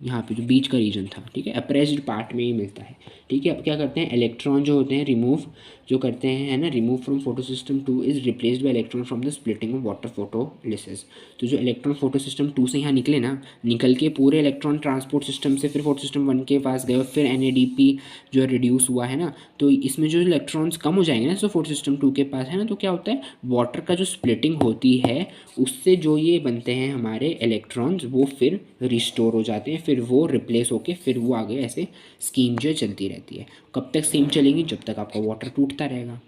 यहाँ पे जो बीच का रीजन था। ठीक है, अप्रेस्ड पार्ट में ही मिलता है। ठीक है, अब क्या करते हैं, इलेक्ट्रॉन जो होते हैं रिमूव जो करते हैं, है ना, remove from photo system 2 is replaced by electron from the splitting of water photolysis. तो जो इलेक्ट्रॉन फोटो सिस्टम 2 से यहाँ निकले ना, निकल के पूरे इलेक्ट्रॉन ट्रांसपोर्ट सिस्टम से फिर फोटो सिस्टम 1 के पास गए, और फिर NADP जो है रिड्यूस हुआ है ना, तो इसमें जो इलेक्ट्रॉन्स कम हो जाएंगे ना, तो फोटो सिस्टम 2 के पास है ना, तो क्या होता है, वाटर का जो स्प्लिटिंग होती है उससे जो ये बनते हैं हमारे इलेक्ट्रॉन्स, वो फिर रिस्टोर हो जाते हैं, फिर वो रिप्लेस होके फिर वो आगे ऐसे स्कीम जो है चलती रहती है। कब तक स्कीम चलेगी, जब तक आपका वाटर टूटता रहेगा।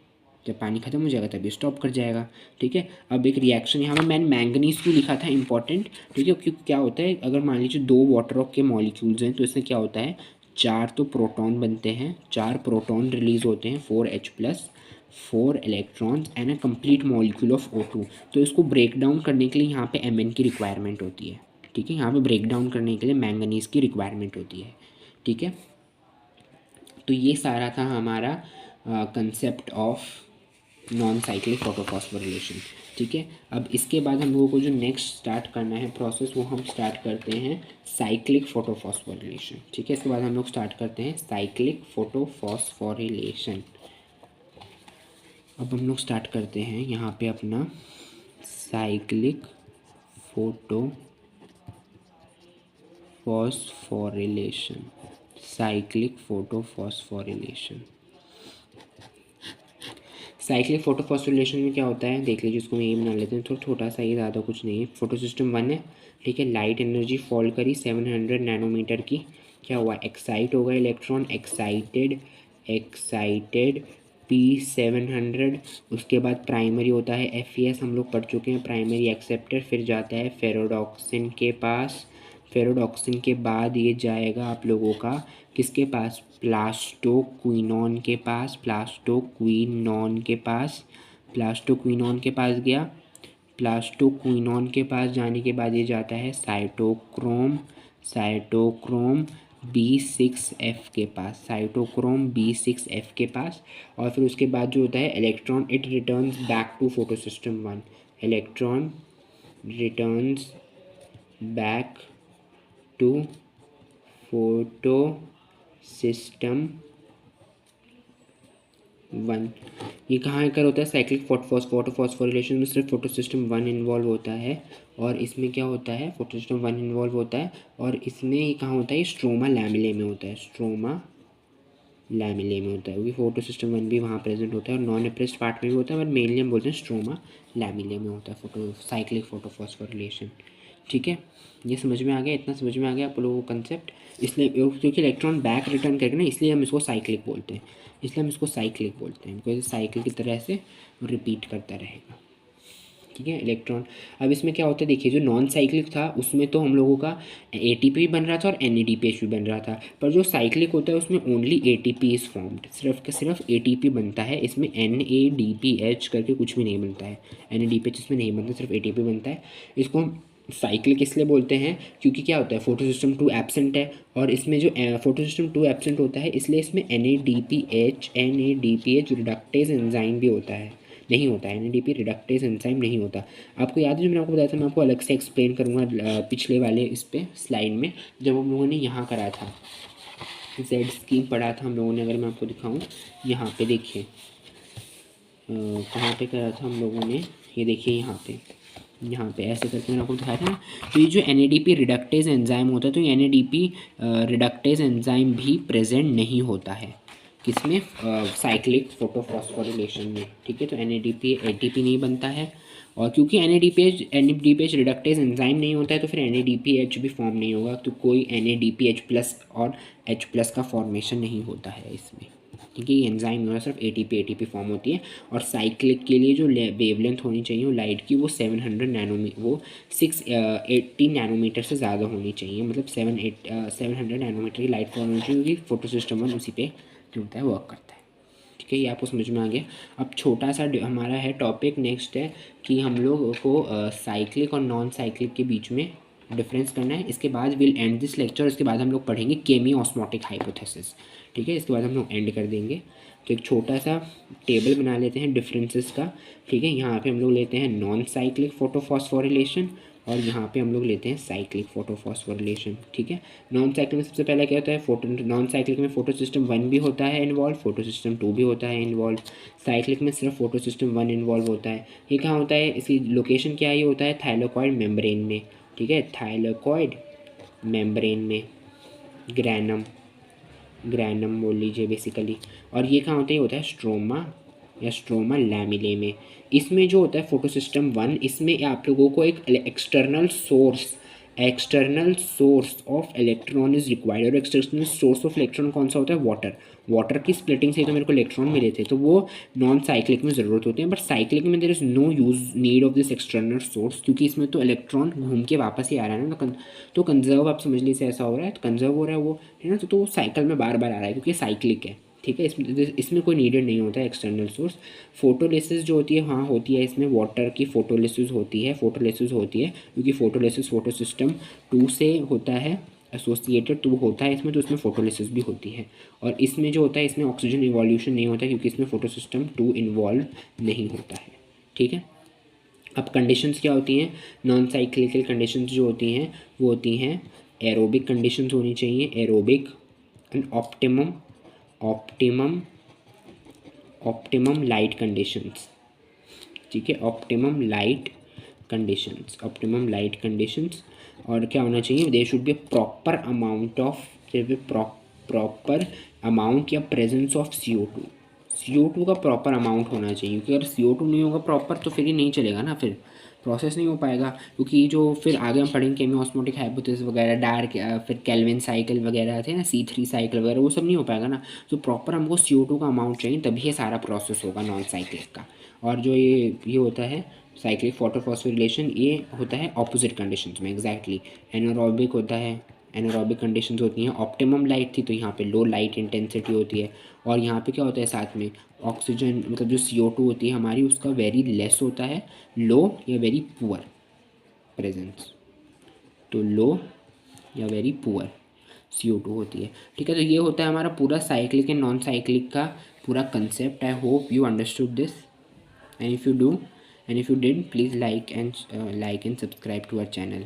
जब पानी खत्म हो जाएगा तभी स्टॉप कर जाएगा। ठीक है, अब एक रिएक्शन यहाँ पे मैंने मैंगनीज क्यों लिखा था इंपॉर्टेंट, ठीक है, क्योंकि क्या होता है, अगर मान लीजिए 2 वाटर ऑफ के मॉलिक्यूल्स हैं, तो इसमें क्या होता है, 4 तो प्रोटॉन बनते हैं, 4 प्रोटॉन रिलीज होते हैं, 4H+, 4 electrons and a complete molecule of O2। तो इसको ब्रेक डाउन करने के लिए यहाँ पे Mn की रिक्वायरमेंट होती है। ठीक है, यहाँ पे ब्रेक डाउन करने के लिए मैंगनीज की रिक्वायरमेंट होती है। ठीक है, तो ये सारा था हमारा concept of non cyclic photophosphorylation. ठीक है, अब इसके बाद हम लोगों को जो नेक्स्ट स्टार्ट करना है प्रोसेस, वो हम स्टार्ट करते हैं साइक्लिक फोटोफॉस्फोरिलेशन। ठीक है, इसके बाद हम लोग स्टार्ट करते हैं साइक्लिक फोटोफॉस्फोरिलेशन। अब हम लोग स्टार्ट करते हैं यहाँ पे अपना cyclic photophosphorylation. Cyclic photophosphorylation, cyclic photophosphorylation में क्या होता है देख लीजिए, इसको मैं ये बना लेते हैं, थोड़ा छोटा सा, ये ज़्यादा कुछ नहीं है। फोटो सिस्टम 1 है। ठीक है, लाइट एनर्जी फॉल करी 700 नैनोमीटर की, क्या हुआ, एक्साइट हो गया इलेक्ट्रॉन, एक्साइटेड P700। उसके बाद प्राइमरी होता है FES, हम लोग पढ़ चुके हैं, प्राइमरी एक्सेप्टर, फिर जाता है फेरोडॉक्सिन के पास। फेरोडॉक्सिन के बाद ये जाएगा आप लोगों का किसके पास, प्लास्टोक्विनोन के पास। प्लास्टोक्विनोन के पास गया। प्लास्टोक्विनोन के पास जाने के बाद ये जाता है साइटोक्रोम B6F के पास, साइटोक्रोम B6F के पास। और फिर उसके बाद जो होता है electron, it returns back to photo system 1। Electron returns back to photo system 1। ये कहाँ कर होता है, साइक्लिक फोटोफॉस्फोरिलेशन में सिर्फ फोटो सिस्टम 1 इन्वॉल्व होता है। और इसमें क्या होता है, फोटो सिस्टम 1 इन्वॉल्व होता है, और इसमें ये कहाँ होता है, स्ट्रोमा लैमेले में होता है, स्ट्रोमा लैमेले में होता है, क्योंकि फोटो सिस्टम 1 भी वहाँ प्रेजेंट होता है, और नॉन एप्रेस्ड पार्ट में भी होता है, बट मेनली हम बोलते हैं स्ट्रोमा लैमेले में होता है साइक्लिक फोटोफॉस्फोरिलेशन। ठीक है, ये समझ में आ गया, इतना समझ में आ गया आप लोगों को कंसेप्ट। इसलिए क्योंकि इलेक्ट्रॉन बैक रिटर्न करके ना, इसलिए हम इसको साइक्लिक बोलते हैं, बिकॉज साइकिल की तरह से रिपीट करता रहेगा। ठीक है, इलेक्ट्रॉन, अब इसमें क्या होता है देखिए, जो नॉन साइक्लिक था उसमें तो हम लोगों का ATP भी बन रहा था और NADPH भी बन रहा था, पर जो साइक्लिक होता है उसमें ओनली ATP इज़ फॉर्म्ड, सिर्फ ATP बनता है, इसमें NADPH करके कुछ भी नहीं बनता है, NADPH इसमें नहीं बनता, सिर्फ ATP बनता है। इसको हम साइक्लिक इसलिए बोलते हैं क्योंकि क्या होता है, फोटो सिस्टम 2 एब्सेंट है, और इसमें जो फोटो सिस्टम 2 एब्सेंट होता है, इसलिए इसमें NADPH रिडक्टेज एंजाइम भी होता है, नहीं होता है, NADP रिडक्टेज एंजाइम नहीं होता। आपको याद है जो मैंने आपको बताया था, मैं आपको अलग से एक्सप्लेन करूँगा पिछले वाले इस पे स्लाइड में, जब हम लोगों ने यहाँ करा था, Z स्कीम पढ़ा था हम लोगों ने। अगर मैं आपको दिखाऊँ, यहाँ पे देखिए कहाँ पे करा था हम लोगों ने, ये देखिए यहाँ पे यहाँ पे ऐसे करके मैंने आपको दिखाया था ना। तो ये जो NADP रिडक्टेज एंजाइम होता है, तो NADP रिडक्टेज एंजाइम भी प्रेजेंट नहीं होता है किसमें, साइक्लिक फोटोफॉस्फोरिलेशन में, ठीक है। तो NADP ATP नहीं बनता है, और क्योंकि NADPH रिडक्टेज एंजाइम नहीं होता है तो फिर NADPH भी फॉर्म नहीं होगा, तो कोई NADPH+ और H+ का फॉर्मेशन नहीं होता है इसमें, ठीक है। ये एंजाइम में सिर्फ ATP फॉर्म होती है। और साइक्लिक के लिए जो वेवलेंथ होनी चाहिए वो लाइट की, वो 700 नैनोमीटर, वो 680 नैनोमीटर से ज़्यादा होनी चाहिए, मतलब 700 नैनोमीटर की लाइट फॉर्म होनी चाहिए, क्योंकि फोटो सिस्टम 1 उसी पे जो होता है वर्क करता है, ठीक है। ये आपको समझ में आ गया। अब छोटा सा हमारा है टॉपिक नेक्स्ट है कि हम लोग को साइक्लिक और नॉन साइक्लिक के बीच में डिफरेंस करना है। इसके बाद विल एंड दिस लेक्चर, इसके बाद हम लोग पढ़ेंगे केमी ऑस्मोटिक हाइपोथेसिस, ठीक है। इसके बाद हम लोग एंड कर देंगे। तो एक छोटा सा टेबल बना लेते हैं डिफरेंसेस का, ठीक है। यहाँ पे हम लोग लेते हैं नॉन साइक्लिक फोटोफॉस्फोरिलेशन, और यहाँ पे हम लोग लेते हैं साइक्लिक फोटोफॉस्फोरिलेशन, ठीक है। नॉन साइक्लिक में सबसे पहले क्या होता है, नॉन साइक्लिक में फोटो सिस्टम 1 भी होता है इन्वॉल्व, फोटो सिस्टम 2 भी होता है इन्वॉल्व। साइक्लिक में सिर्फ फोटो सिस्टम 1 इन्वॉल्व होता है। ये कहाँ होता है, इसकी लोकेशन क्या है, ये होता है थाइलाकोइड मेम्ब्रेन में, ठीक है, थाइलाकोइड मेम्ब्रेन में, ग्रैनम बोल लीजिए बेसिकली। और ये कहाँ होता है, ये होता है स्ट्रोमा या स्ट्रोमा लैमिले में। इसमें जो होता है फोटो सिस्टम 1, इसमें आप लोगों को एक external source of electron is required. और एक्सटर्नल सोर्स ऑफ इलेक्ट्रॉन कौन सा होता है, वाटर की स्प्लिटिंग से तो मेरे को इलेक्ट्रॉन मिले थे, तो वो नॉन साइक्लिक में ज़रूरत होती है। बट साइक्लिक में there is no need of this external source, क्योंकि इसमें तो इलेक्ट्रॉन घूम के वापस ही आ रहा है ना, तो कंजर्व आप समझ लीजिए ऐसा हो रहा है, तो कंजर्व हो रहा है वो, है ना। तो वो साइकिल में बार बार आ रहा है क्योंकि साइक्लिक है, ठीक है। इसमें कोई नीडेड नहीं होता है एक्सटर्नल सोर्स। फोटोलिसिस जो होती है, हाँ होती है, इसमें वाटर की फोटोलिसिस होती है, क्योंकि फोटोलिसिस फोटो सिस्टम 2 से होता है, एसोसिएटेड 2 होता है इसमें, तो इसमें फोटोलिसिस भी होती है। और इसमें जो होता है, इसमें ऑक्सीजन इवोल्यूशन नहीं होता है, क्योंकि इसमें फोटो सिस्टम 2 इन्वॉल्व नहीं होता है, ठीक है। अब कंडीशंस क्या होती हैं, नॉन साइक्लिकल कंडीशंस जो होती हैं वो होती हैं एरोबिक कंडीशंस होनी चाहिए, aerobic and optimum light conditions, ठीक है, ऑप्टिमम लाइट कंडीशंस। और क्या होना चाहिए, there should be proper amount या प्रेजेंस ऑफ CO2 का प्रॉपर अमाउंट होना चाहिए, क्योंकि अगर CO2 नहीं होगा प्रॉपर तो फिर ये नहीं चलेगा ना, फिर प्रोसेस नहीं हो पाएगा। क्योंकि जो फिर आगे हम पढ़ेंगे केमी ऑस्मोटिक हाइपोथेसिस वगैरह, डार्क फिर केल्विन साइकिल वगैरह आते हैं ना, C3 साइकिल वगैरह, वो सब नहीं हो पाएगा ना। तो प्रॉपर हमको CO2 का अमाउंट चाहिए, तभी ये सारा प्रोसेस होगा नॉन साइक्लिक का। और जो ये होता है साइक्लिक फोटोफॉस्फोरिलेशन, ये होता है ऑपोजिट कंडीशंस में, एग्जैक्टली एनारोबिक होता है, एनारोबिक कंडीशंस होती हैं। ऑप्टिमम लाइट थी तो यहाँ पे लो लाइट इंटेंसिटी होती है, और यहाँ पे क्या होता है साथ में ऑक्सीजन, मतलब जो CO2 होती है हमारी, उसका वेरी लेस होता है, लो या वेरी पुअर प्रेजेंस, तो लो या वेरी पुअर CO2 होती है, ठीक है। तो ये होता है हमारा पूरा साइक्लिक एंड नॉन साइक्लिक का पूरा concept. I hope you understood this, and if you do and if you didn't, please like and subscribe to our channel.